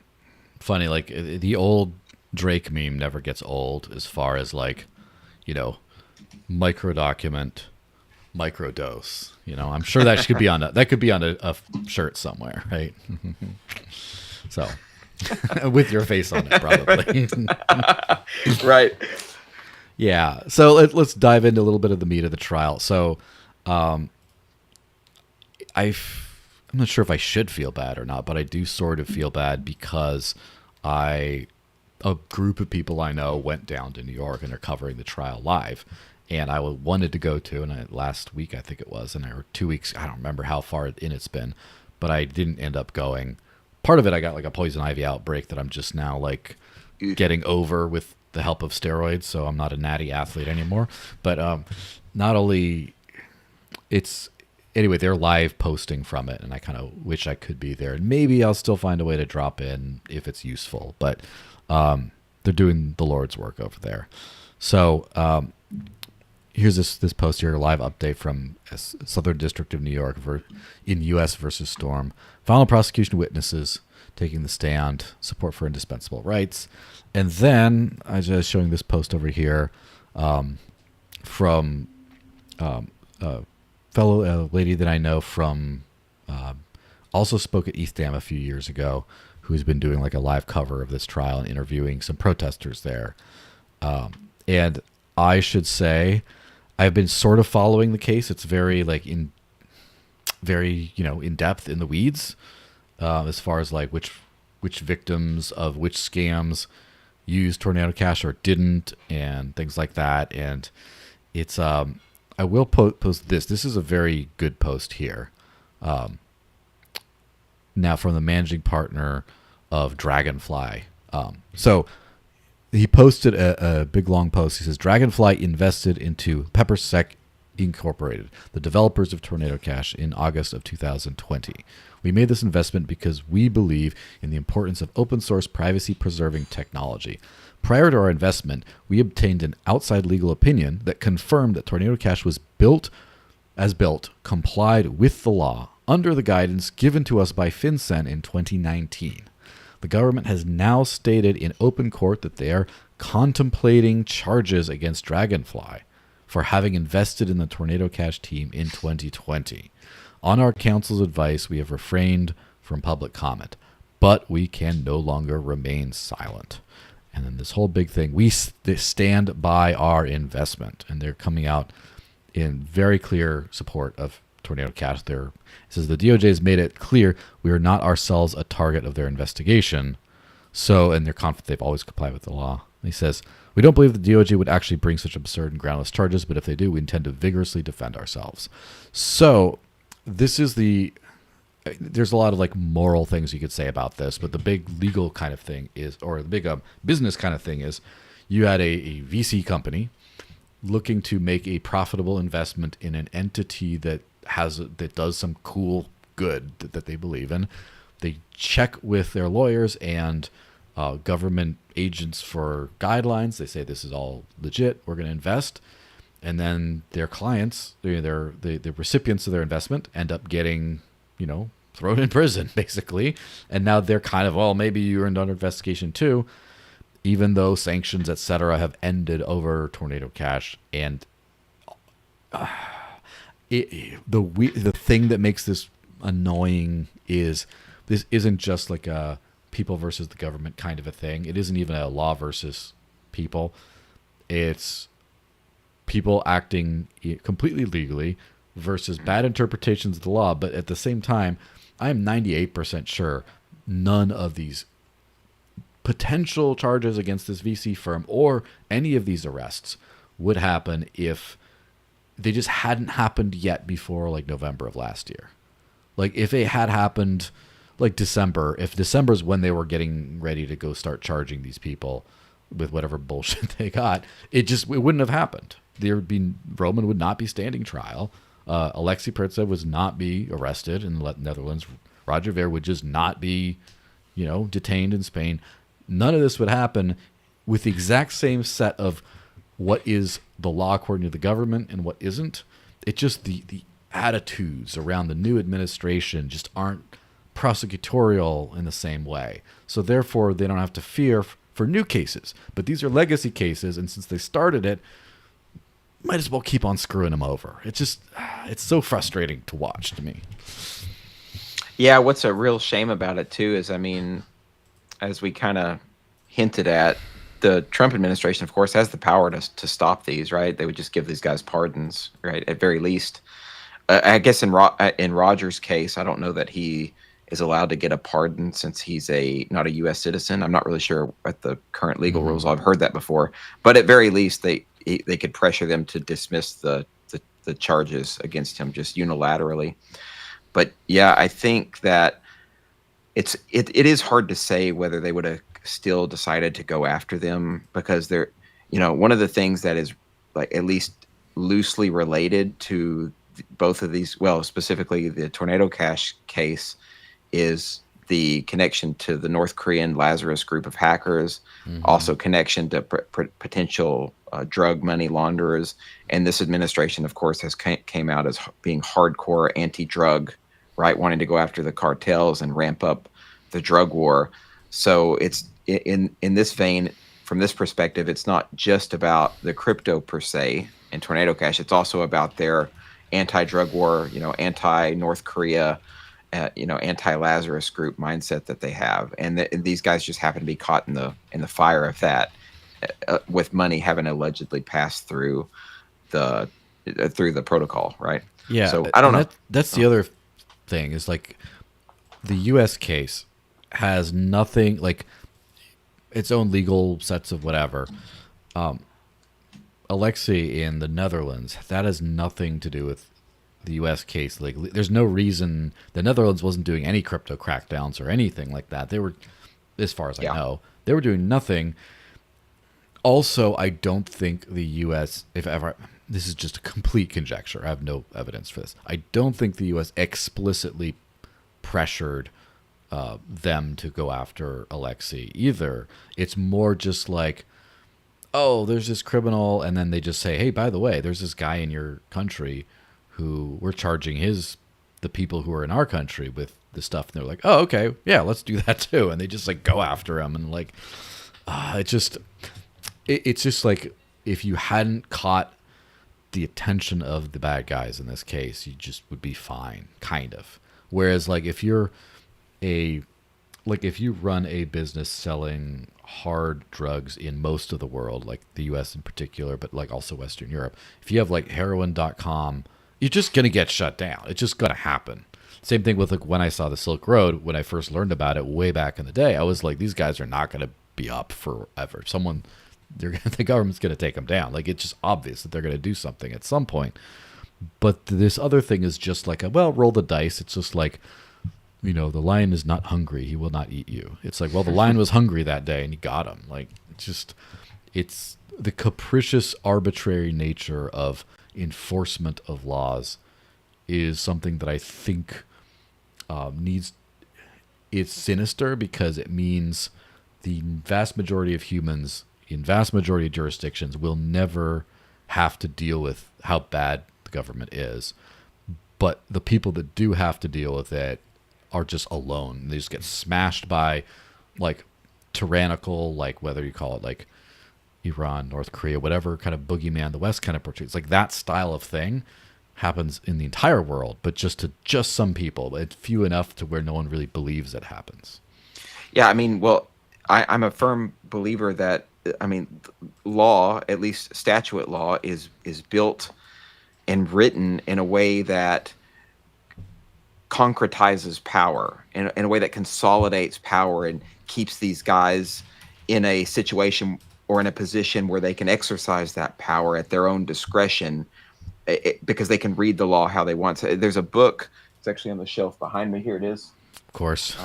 funny. Like the old Drake meme never gets old, as far as like, you know, micro document, micro dose. I'm sure that could be on that could be on a shirt somewhere, right? So, with your face on it, probably. Right. Yeah. So let's dive into a little bit of the meat of the trial. So, I'm not sure if I should feel bad or not, but I do sort of feel bad because I a group of people I know went down to New York and are covering the trial live. And I wanted to go to, and last week I think it was, or 2 weeks, I don't remember how far in it's been, but I didn't end up going. Part of it, I got like a poison ivy outbreak that I'm just now like getting over with the help of steroids, so I'm not a natty athlete anymore. But not only it's anyway, they're live posting from it, and I kind of wish I could be there. And maybe I'll still find a way to drop in if it's useful. But they're doing the Lord's work over there. So here's this post here, a live update from Southern District of New York in U.S. versus Storm. Final prosecution witnesses taking the stand, support for indispensable rights. And then I was just showing this post over here from a fellow lady that I know from also spoke at East Dam a few years ago, who's been doing like a live cover of this trial and interviewing some protesters there. And I should say I've been sort of following the case. It's very like very in depth in the weeds as far as like which victims of which scams used Tornado Cash or didn't, and things like that. And it's I will post this. This is a very good post here. Now from the managing partner of Dragonfly. So he posted a big long post. He says, Dragonfly invested into PepperSec Incorporated, the developers of Tornado Cash, in August of 2020. We made this investment because we believe in the importance of open source privacy preserving technology. Prior to our investment, we obtained an outside legal opinion that confirmed that Tornado Cash was built, complied with the law under the guidance given to us by FinCEN in 2019. The government has now stated in open court that they are contemplating charges against Dragonfly for having invested in the Tornado Cash team in 2020. On our counsel's advice, we have refrained from public comment, but we can no longer remain silent. And then this whole big thing, we stand by our investment. And they're coming out in very clear support of Tornado Cash. It says the DOJ has made it clear we are not ourselves a target of their investigation. So, and they're confident they've always complied with the law. And he says, we don't believe the DOJ would actually bring such absurd and groundless charges, but if they do, we intend to vigorously defend ourselves. So, there's a lot of like moral things you could say about this, but the big legal kind of thing is, or the big business kind of thing is, you had a VC company looking to make a profitable investment in an entity that does some cool good that they believe in. They check with their lawyers and government agents for guidelines. They say this is all legit. We're going to invest. And then their clients, the recipients of their investment, end up getting, thrown in prison, basically. And now they're kind of, well, maybe you're under investigation too, even though sanctions, et cetera, have ended over Tornado Cash. And the thing that makes this annoying is this isn't just like a people versus the government kind of a thing. It isn't even a law versus people. It's people acting completely legally versus bad interpretations of the law. But at the same time, I am 98% sure none of these potential charges against this VC firm or any of these arrests would happen if they just hadn't happened yet before like November of last year. Like if it had happened like December, if December's when they were getting ready to go start charging these people with whatever bullshit they got, it wouldn't have happened. Roman would not be standing trial. Alexei Pertsev would not be arrested in the Netherlands. Roger Ver would just not be, detained in Spain. None of this would happen with the exact same set of what is the law according to the government and what isn't. It just the attitudes around the new administration just aren't prosecutorial in the same way. So therefore, they don't have to fear for new cases. But these are legacy cases, and since they started it, might as well keep on screwing them over. It's so frustrating to watch to me. Yeah, what's a real shame about it too is, I mean, as we kind of hinted at, the Trump administration, of course, has the power to stop these, right? They would just give these guys pardons, right? At very least. I guess in Roger's case, I don't know that he is allowed to get a pardon since he's not a U.S. citizen. I'm not really sure what the current legal rules are. I've heard that before. But at very least, they could pressure them to dismiss the charges against him just unilaterally. But yeah, I think that it is hard to say whether they would have still decided to go after them, because they're, one of the things that is like at least loosely related to both of these, well, specifically the Tornado Cash case, is the connection to the North Korean Lazarus group of hackers, also connection to potential drug money launderers. And this administration, of course, has came out as being hardcore anti-drug, right, wanting to go after the cartels and ramp up the drug war. So it's in this vein, from this perspective, it's not just about the crypto per se and Tornado Cash. It's also about their anti-drug war, anti-North Korea, anti-Lazarus group mindset that they have, and these guys just happen to be caught in the fire of that, with money having allegedly passed through the protocol, right? Yeah. So I don't know. That's the other thing is, like, the U.S. case has nothing, like, its own legal sets of whatever. Alexei in the Netherlands, that has nothing to do with the U.S. case. Like, there's no reason the Netherlands wasn't doing any crypto crackdowns or anything like that. They were, as far as I know, they were doing nothing. Also, I don't think the U.S., if ever, this is just a complete conjecture, I have no evidence for this, I don't think the U.S. explicitly pressured them to go after Alexei either. It's more just like, oh, there's this criminal, and then they just say, hey, by the way, there's this guy in your country who we're charging the people who are in our country with the stuff. And they're like, oh, okay, yeah, let's do that too. And they just like go after him, and like, it's just like, if you hadn't caught the attention of the bad guys in this case, you just would be fine, kind of. Whereas, like, if you run a business selling hard drugs in most of the world, like the US in particular, but like also Western Europe, if you have like heroin.com, you're just going to get shut down. It's just going to happen. Same thing with, like, when I saw the Silk Road, when I first learned about it way back in the day, I was like, these guys are not going to be up forever. The government's going to take them down. Like, it's just obvious that they're going to do something at some point. But this other thing is just like, roll the dice. It's just like, the lion is not hungry. He will not eat you. It's like, well, the lion was hungry that day and you got him. Like, it's the capricious, arbitrary nature of enforcement of laws is something that I think it's sinister, because it means the vast majority of humans in vast majority of jurisdictions will never have to deal with how bad the government is. But the people that do have to deal with it are just alone. They just get smashed by, like, tyrannical, like, whether you call it like Iran, North Korea, whatever kind of boogeyman the West kind of portrays. Like, that style of thing happens in the entire world, but just to some people. But it's few enough to where no one really believes it happens. Yeah, I mean, well, I'm a firm believer that, I mean, law, at least statute law, is built and written in a way that concretizes power, in a way that consolidates power and keeps these guys in a situation or in a position where they can exercise that power at their own discretion because they can read the law how they want. So there's a book. It's actually on the shelf behind me. Here it is. Of course.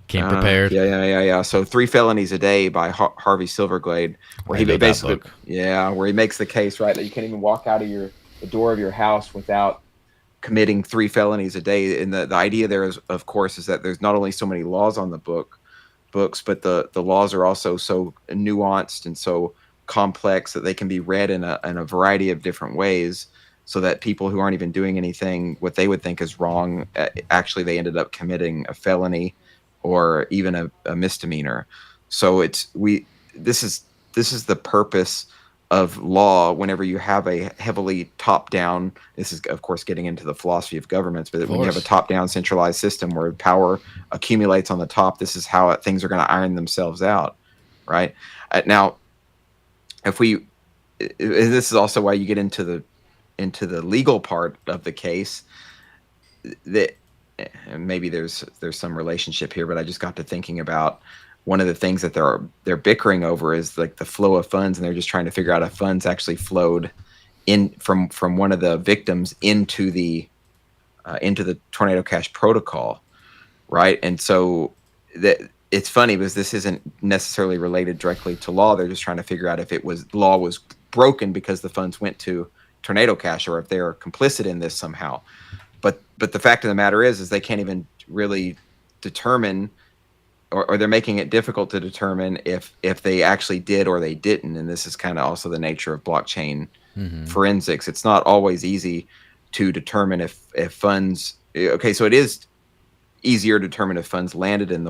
Came prepared. Yeah. So Three Felonies a Day by Harvey Silverglade, where I he know that basically, book. where he makes the case, right, that you can't even walk out of the door of your house without committing 3 felonies a day. And the idea there is, of course, is that there's not only so many laws on the books, but the laws are also so nuanced and so complex that they can be read in a variety of different ways, so that people who aren't even doing anything what they would think is wrong, actually they ended up committing a felony or even a misdemeanor. So it's we this is the purpose of law. Whenever you have a heavily top down, this is of course getting into the philosophy of governments, Of but when you have a course. top down centralized system where power accumulates on the top, this is how things are going to iron themselves out, right? Now, if we this is also why you get into the legal part of the case, that maybe there's some relationship here, but I just got to thinking about one of the things that they're bickering over is like the flow of funds, and they're just trying to figure out if funds actually flowed in from one of the victims into the Tornado Cash protocol, right? And so that it's funny because this isn't necessarily related directly to law. They're just trying to figure out if law was broken because the funds went to Tornado Cash, or if they're complicit in this somehow. But the fact of the matter is they can't even really determine, or they're making it difficult to determine if they actually did or they didn't. And this is kind of also the nature of blockchain Hmm. forensics. It's not always easy to determine if funds. Okay, so it is easier to determine if funds landed in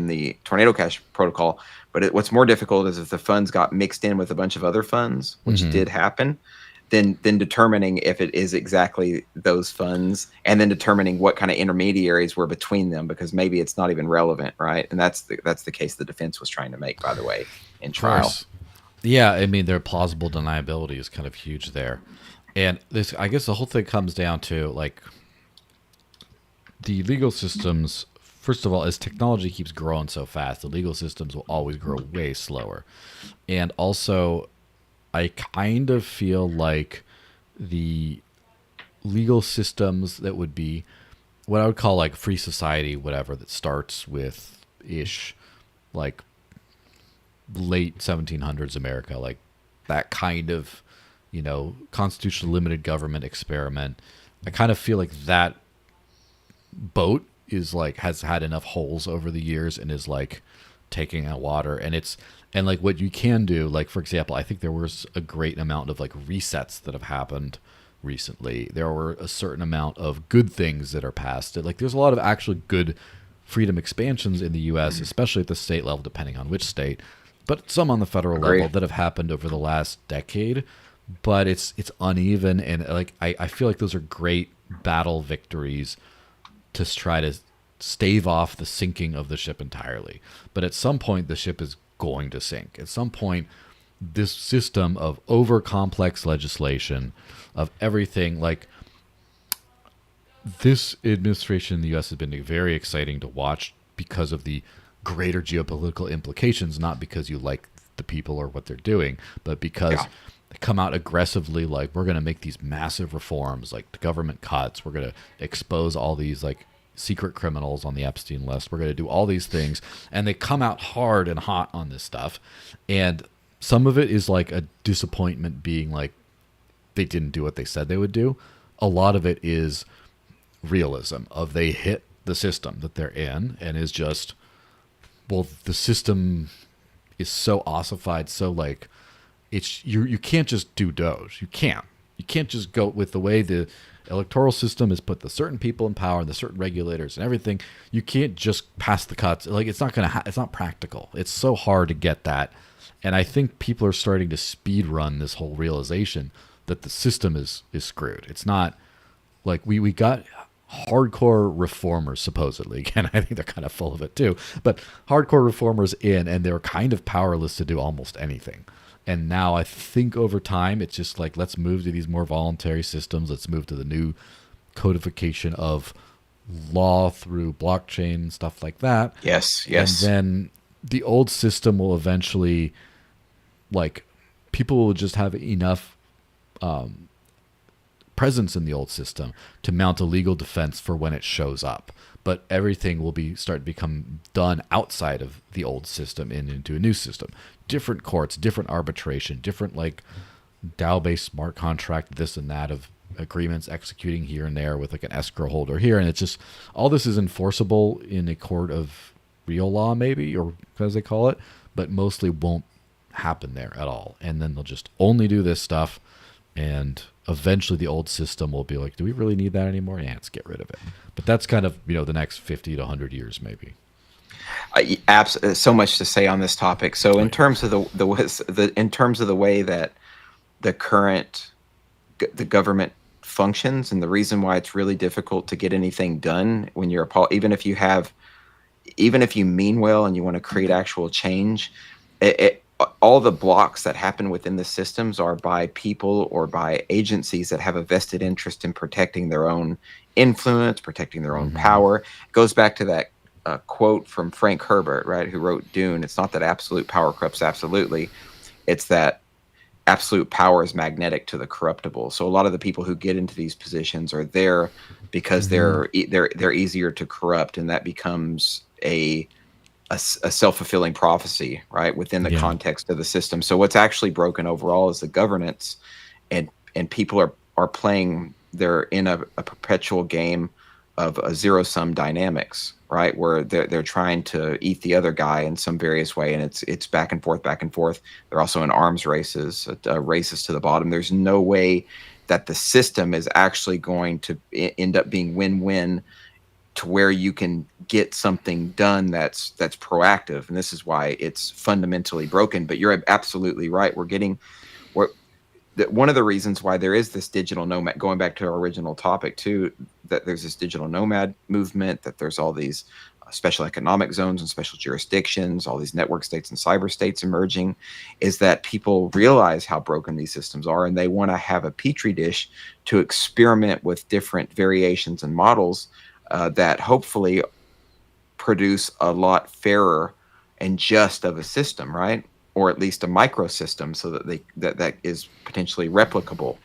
the Tornado Cash protocol, but what's more difficult is if the funds got mixed in with a bunch of other funds, which Hmm. did happen. Then determining if it is exactly those funds, and then determining what kind of intermediaries were between them, because maybe it's not even relevant, right? And that's the case the defense was trying to make, by the way, in Of trial. course. Yeah, I mean, their plausible deniability is kind of huge there. And this, I guess the whole thing comes down to like the legal systems. First of all, as technology keeps growing so fast, the legal systems will always grow way slower. And also, I kind of feel like the legal systems that would be what I would call like free society, whatever, that starts with ish, like late 1700s America, like that kind of, constitutional limited government experiment. I kind of feel like that boat is like has had enough holes over the years and is like taking out water, and like what you can do, like for example, I think there was a great amount of like resets that have happened recently. There were a certain amount of good things that are passed. Like there's a lot of actually good freedom expansions in the US, especially at the state level, depending on which state, but some on the federal level Agree. that have happened over the last decade. But it's uneven, and like I feel like those are great battle victories to try to stave off the sinking of the ship entirely. But at some point, the ship is going to sink. At some point, this system of over complex legislation, of everything, like this administration in the US has been very exciting to watch because of the greater geopolitical implications, not because you like the people or what they're doing, but because Yeah. they come out aggressively like we're going to make these massive reforms, like the government cuts, we're going to expose all these like secret criminals on the Epstein list, we're going to do all these things, and they come out hard and hot on this stuff. And some of it is like a disappointment, being like they didn't do what they said they would do. A lot of it is realism of they hit the system that they're in, and is just, well, the system is so ossified, so like it's you can't just do Doge. You can't just go with the way the electoral system has put the certain people in power and the certain regulators and everything. You can't just pass the cuts. Like it's not it's not practical. It's so hard to get that. And I think people are starting to speed run this whole realization that the system is screwed. It's not like we got hardcore reformers, supposedly. Again, I think they're kind of full of it too, but hardcore reformers in, and they're kind of powerless to do almost anything. And now I think over time it's just like, let's move to these more voluntary systems. Let's move to the new codification of law through blockchain, stuff like that. Yes. And Yes. then the old system will eventually, like, people will just have enough presence in the old system to mount a legal defense for when it shows up. But everything will be start to become done outside of the old system and into a new system. Different courts, different arbitration, different like DAO-based smart contract, this and that of agreements executing here and there with like an escrow holder here, and it's just all this is enforceable in a court of real law, maybe, or as they call it, but mostly won't happen there at all. And then they'll just only do this stuff, and eventually the old system will be like, do we really need that anymore? Yeah, let's get rid of it. But that's kind of, the next 50 to 100 years maybe. So much to say on this topic. So in terms of in terms of the way that the current the government functions, and the reason why it's really difficult to get anything done when you're even if you mean well and you want to create actual change, all the blocks that happen within the systems are by people or by agencies that have a vested interest in protecting their own influence, protecting their own power. It goes back to that quote from Frank Herbert, right, who wrote Dune. It's not that absolute power corrupts absolutely. It's that absolute power is magnetic to the corruptible. So a lot of the people who get into these positions are there because they're easier to corrupt, and that becomes a self-fulfilling prophecy, right, within the context of the system. So what's actually broken overall is the governance, and people are playing. They're in a perpetual game of a zero-sum dynamics, right, where they're trying to eat the other guy in some various way, and it's back and forth, back and forth. They're also in arms races, races to the bottom. There's no way that the system is actually going to end up being win-win to where you can get something done that's proactive, and this is why it's fundamentally broken. But you're absolutely right. One of the reasons why there is this digital nomad, going back to our original topic too, that there's this digital nomad movement, that there's all these special economic zones and special jurisdictions, all these network states and cyber states emerging, is that people realize how broken these systems are, and they want to have a petri dish to experiment with different variations and models that hopefully produce a lot fairer and just of a system, right? Or at least a microsystem, so that that is potentially replicable.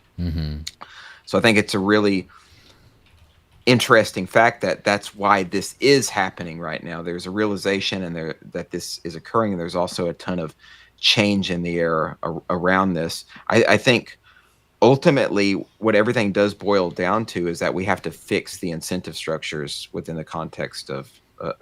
So I think it's a really interesting fact that that's why this is happening right now. There's a realization that this is occurring, and there's also a ton of change in the air around this. I think ultimately what everything does boil down to is that we have to fix the incentive structures within the context of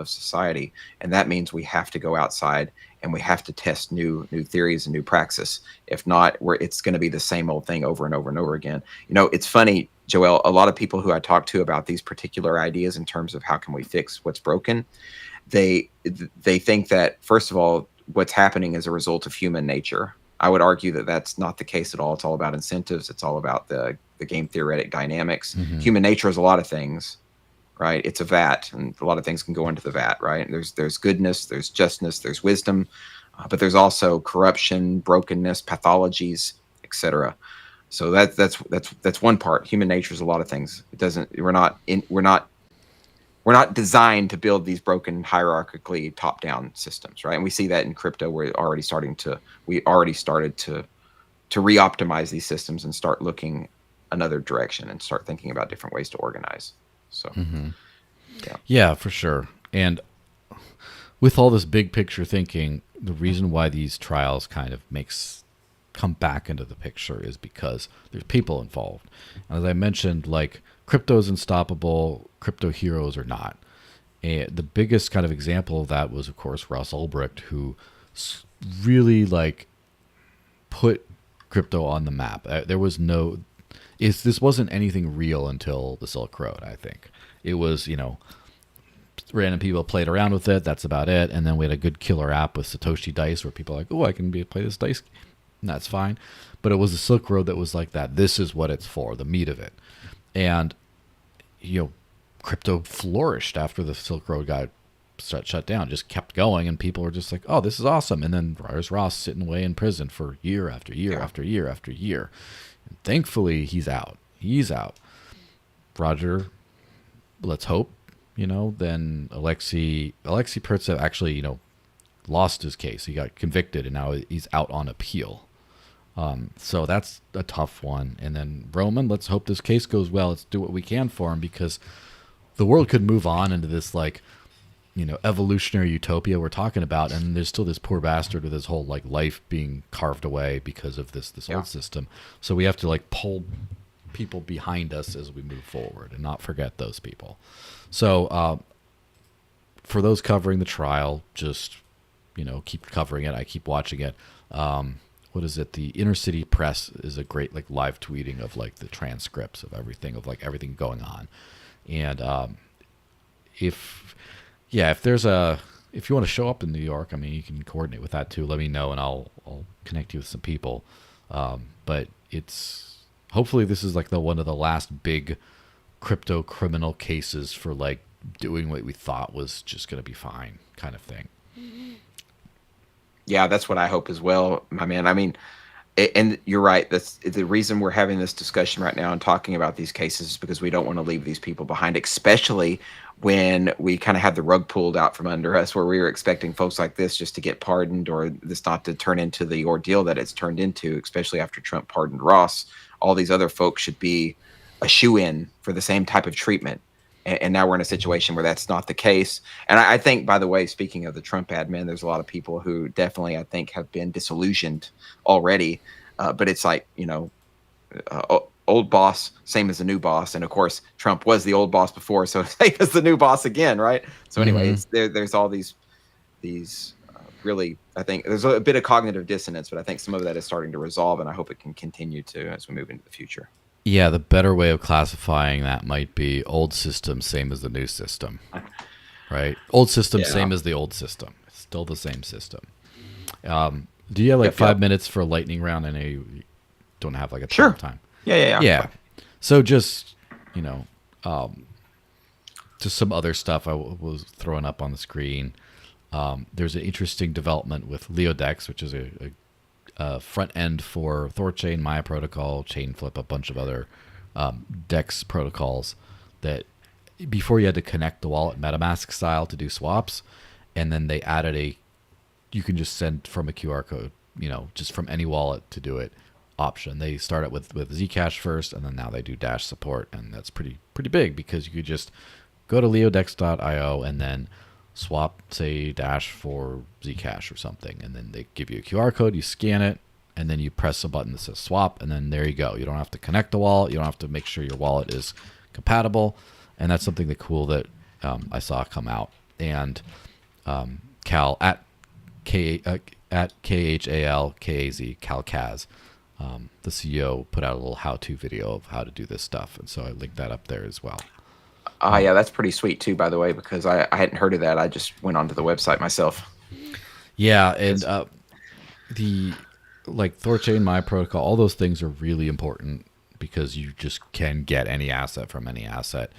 society, and that means we have to go outside and we have to test new theories and new praxis. If not, it's going to be the same old thing over and over and over again. It's funny, Joel, a lot of people who I talk to about these particular ideas in terms of how can we fix what's broken, they think that, first of all, what's happening is a result of human nature. I would argue that that's not the case at all. It's all about incentives. It's all about the game theoretic dynamics. Human nature is a lot of things, right? It's a vat, and a lot of things can go into the vat, right? There's goodness, there's justness, there's wisdom, but there's also corruption, brokenness, pathologies, etc. So that's one part. Human nature is a lot of things. It doesn't. We're not designed to build these broken, hierarchically top-down systems, right? And we see that in crypto. We already started to re-optimize these systems and start looking another direction and start thinking about different ways to organize. So, yeah, for sure. And with all this big picture thinking, the reason why these trials kind of come back into the picture is because there's people involved. And as I mentioned, like, crypto is unstoppable, crypto heroes are not. And the biggest kind of example of that was, of course, Ross Ulbricht, who really put crypto on the map. This wasn't anything real until the Silk Road, I think. It was, random people played around with it. That's about it. And then we had a good killer app with Satoshi Dice where people are like, oh, I can play this dice game. And that's fine. But it was the Silk Road that was like that. This is what it's for, the meat of it. And, crypto flourished after the Silk Road got shut down, just kept going. And people were just like, oh, this is awesome. And then there's Ross sitting away in prison for year after year after year after year. And thankfully, he's out. Roger, let's hope, then Alexei Pertsev actually, lost his case. He got convicted, and now he's out on appeal. So that's a tough one. And then Roman, let's hope this case goes well. Let's do what we can for him, because the world could move on into this like, evolutionary utopia we're talking about, and there's still this poor bastard with his whole like life being carved away because of this Yeah. old system. So we have to like pull people behind us as we move forward and not forget those people. So for those covering the trial, just keep covering it. I keep watching it. What is it? The Inner City Press is a great like live tweeting of like the transcripts of everything going on. And if if you want to show up in New York, I mean, you can coordinate with that too. Let me know, and I'll connect you with some people. But it's hopefully this is like one of the last big crypto criminal cases for like doing what we thought was just going to be fine, kind of thing. Yeah, that's what I hope as well, my man. I mean, and you're right. That's the reason we're having this discussion right now and talking about these cases is because we don't want to leave these people behind, especially when we kind of had the rug pulled out from under us, where we were expecting folks like this just to get pardoned or this not to turn into the ordeal that it's turned into, especially after Trump pardoned Ross. All these other folks should be a shoe-in for the same type of treatment. And now we're in a situation where that's not the case. And I think, by the way, speaking of the Trump admin, there's a lot of people who definitely, I think, have been disillusioned already. But it's like, old boss, same as the new boss. And of course, Trump was the old boss before, so same as the new boss again, right? So anyway, there's all these really, I think there's a bit of cognitive dissonance, but I think some of that is starting to resolve, and I hope it can continue to as we move into the future. Yeah, the better way of classifying that might be old system, same as the new system, right? Old system, Yeah. same as the old system. It's still the same system. Do you have like 5 minutes for a lightning round? I know you don't have like a ton Sure. of time. Yeah. So just, just some other stuff I was throwing up on the screen. There's an interesting development with Leodex, which is a front end for Thorchain, Maya Protocol, Chainflip, a bunch of other DEX protocols that before you had to connect the wallet MetaMask style to do swaps, and then they added you can just send from a QR code, just from any wallet to do it option. They started with Zcash first, and then now they do Dash support, and that's pretty big because you could just go to leodex.io and then swap, say, Dash for Zcash or something, and then they give you a QR code, you scan it, and then you press a button that says swap, and then there you go. You don't have to connect the wallet. You don't have to make sure your wallet is compatible, and that's something that cool that I saw come out. And Cal at KHALKAZ, CalCaz, the CEO put out a little how-to video of how to do this stuff, and so I linked that up there as well. Yeah, that's pretty sweet too, by the way, because I hadn't heard of that. I just went onto the website myself. Yeah, and the like Thorchain, My Protocol, all those things are really important because you just can get any asset from any asset,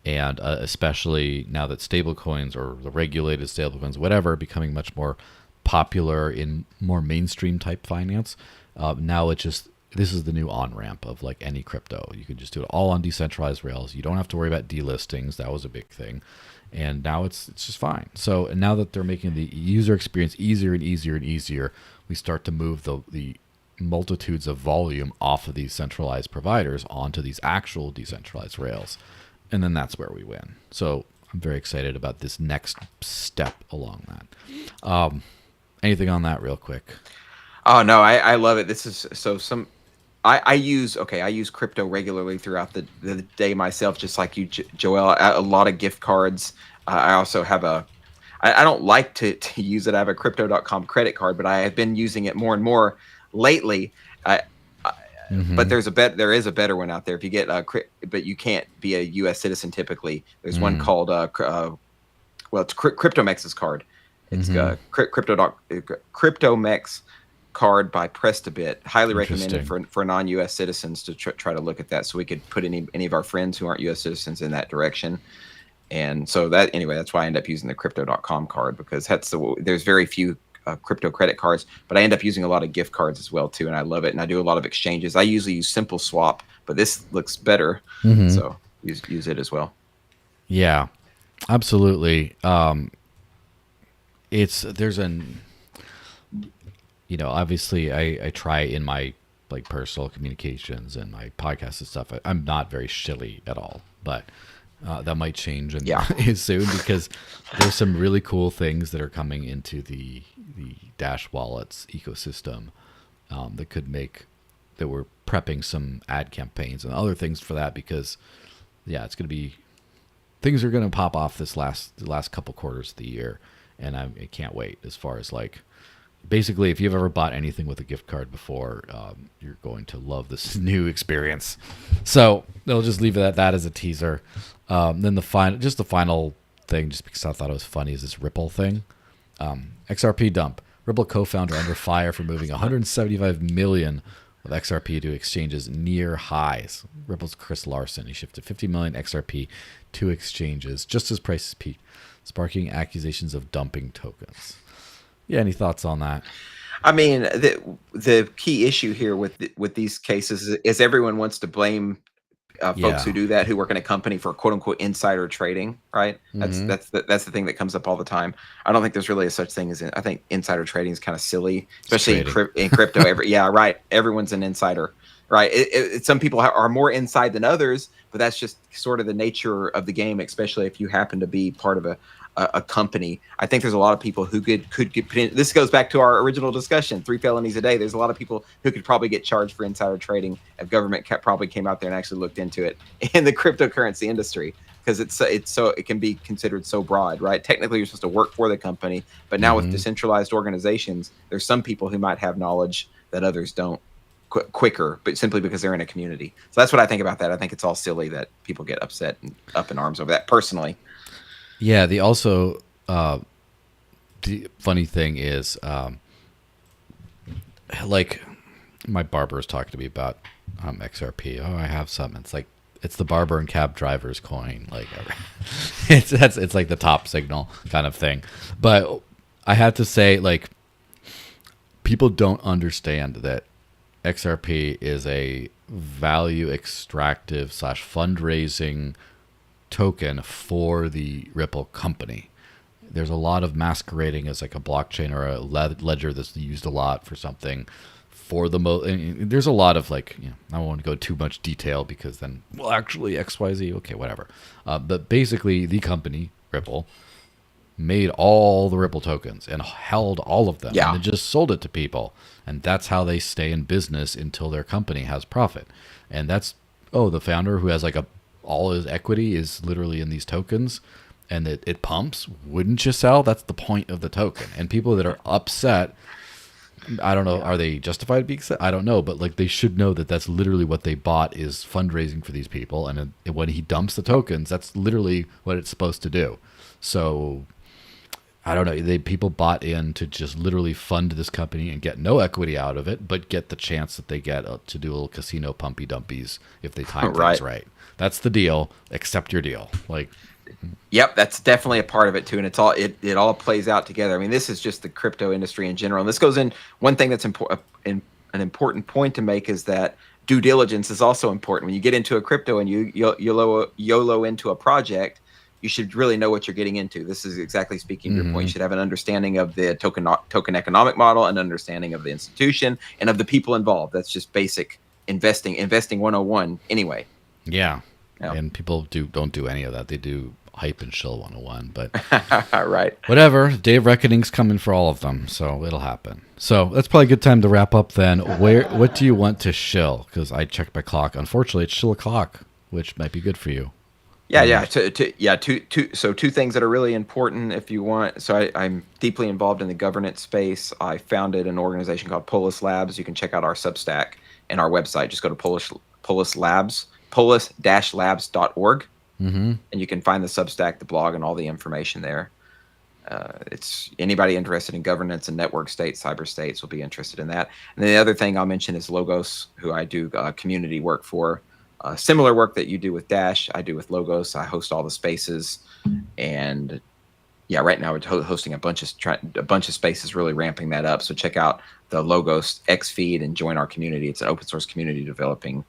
and especially now that stablecoins or the regulated stablecoins, whatever, are becoming much more popular in more mainstream type finance. Now this is the new on-ramp of like any crypto. You can just do it all on decentralized rails. You don't have to worry about delistings. That was a big thing. And now it's just fine. So and now that they're making the user experience easier and easier and easier, we start to move the multitudes of volume off of these centralized providers onto these actual decentralized rails. And then that's where we win. So I'm very excited about this next step along that. Anything on that real quick? Oh no, I love it. This is so some. I use crypto regularly throughout the day myself, just like you, Joel. A lot of gift cards. I also have I don't like to use it. I have a crypto.com credit card, but I have been using it more and more lately. But there is a better one out there. If you get but you can't be a U.S. citizen typically. There's one called it's CryptoMex's card. It's CryptoMex card by Prestabit. Highly recommended for non-U.S. citizens to try to look at that, so we could put any of our friends who aren't U.S. citizens in that direction. And so that's why I end up using the crypto.com card, because there's very few crypto credit cards, but I end up using a lot of gift cards as well too, and I love it. And I do a lot of exchanges. I usually use Simple Swap, but this looks better, so use it as well. Yeah, absolutely. Obviously I try in my like personal communications and my podcast and stuff, I'm not very shilly at all. But that might change Yeah. soon because there's some really cool things that are coming into the Dash wallets ecosystem that could make that we're prepping some ad campaigns and other things for that because yeah, it's going to be things are going to pop off the last couple quarters of the year, and I can't wait. As far as like, basically, if you've ever bought anything with a gift card before, you're going to love this new experience. So they'll just leave it at that as a teaser. Then the final thing, just because I thought it was funny, is this Ripple thing. XRP dump. Ripple co-founder under fire for moving 175 million of XRP to exchanges near highs. Ripple's Chris Larson, he shifted 50 million XRP to exchanges just as prices peaked, sparking accusations of dumping tokens. Yeah, any thoughts on that? I mean, the key issue here with these cases is everyone wants to blame folks who do that, who work in a company for quote unquote insider trading, right? That's the thing that comes up all the time. I don't think there's really a such thing as I think insider trading is kind of silly, especially in crypto. Yeah, right. Everyone's an insider, right? Some people are more inside than others, but that's just sort of the nature of the game, especially if you happen to be part of a company. I think there's a lot of people who could get put in. This goes back to our original discussion, 3 felonies a day. There's a lot of people who could probably get charged for insider trading if government probably came out there and actually looked into it in the cryptocurrency industry, because it can be considered so broad, right? Technically, you're supposed to work for the company, but now with decentralized organizations, there's some people who might have knowledge that others don't quicker, but simply because they're in a community. So that's what I think about that. I think it's all silly that people get upset and up in arms over that personally. Yeah, the funny thing is, like my barber was talking to me about XRP. Oh, I have some. It's like it's the barber and cab driver's coin. Like it's like the top signal kind of thing. But I have to say, like, people don't understand that XRP is a value extractive / fundraising token for the Ripple company. There's a lot of masquerading as like a blockchain or a ledger that's used a lot for something for the there's a lot of like, I won't go too much detail because then, well, actually XYZ, okay, whatever. But basically the company, Ripple, made all the Ripple tokens and held all of them and then just sold it to people. And that's how they stay in business until their company has profit. And that's, the founder who has like all his equity is literally in these tokens and it pumps. Wouldn't you sell? That's the point of the token. And people that are upset, I don't know, are they justified being upset? I don't know, but like they should know that that's literally what they bought is fundraising for these people. And when he dumps the tokens, that's literally what it's supposed to do. So I don't know. People bought in to just literally fund this company and get no equity out of it, but get the chance that they get to do a little casino pumpy dumpies if they time things right. That's the deal. Accept your deal. Like, yep, that's definitely a part of it too, and it's all it all plays out together. I mean, this is just the crypto industry in general, and this goes in. One thing that's important, an important point to make is that due diligence is also important. When you get into a crypto and you YOLO into a project, you should really know what you're getting into. This is exactly speaking to your point. You should have an understanding of the token economic model, an understanding of the institution, and of the people involved. That's just basic investing 101 anyway. Yeah. And people don't do any of that. They do hype and shill 101, but right. Whatever. Day of reckoning's coming for all of them, so it'll happen. So that's probably a good time to wrap up then. What do you want to shill? Because I checked my clock. Unfortunately, it's shill o'clock, which might be good for you. Two things that are really important if you want. So I'm deeply involved in the governance space. I founded an organization called Polis Labs. You can check out our Substack and our website. Just go to Polis Labs, polis-labs.org, and you can find the Substack, the blog, and all the information there. It's anybody interested in governance and network states, cyber states will be interested in that. And then the other thing I'll mention is Logos, who I do community work for. Similar work that you do with Dash, I do with Logos. I host all the spaces, and right now we're hosting a bunch of spaces, really ramping that up. So check out the Logos X feed and join our community. It's an open source community developing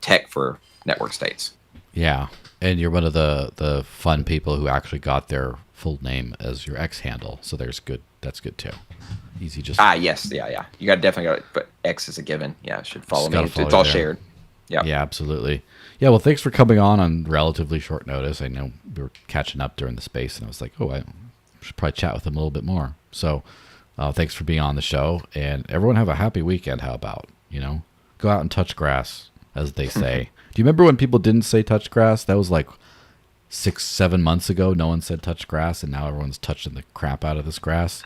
tech for network states. Yeah, and you're one of the fun people who actually got their full name as your X handle. So there's good That's good too. Easy, just Yes, yeah. You got definitely got it, but X is a given. Yeah, it should follow just me. gotta It's, follow it's you all there. shared. Yeah. Yeah, absolutely. Yeah, well, thanks for coming on relatively short notice. I know we were catching up during the space, and I was like, oh, I should probably chat with him a little bit more. So, thanks for being on the show, and everyone have a happy weekend. How about, go out and touch grass, as they say. Do you remember when people didn't say touch grass? That was like 6-7 months ago. No one said touch grass, and now everyone's touching the crap out of this grass.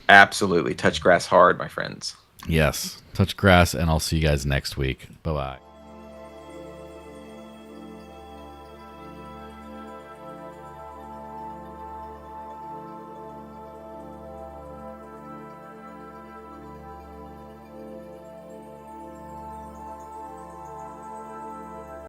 Absolutely. Touch grass hard, my friends. Yes, touch grass, and I'll see you guys next week. Bye bye.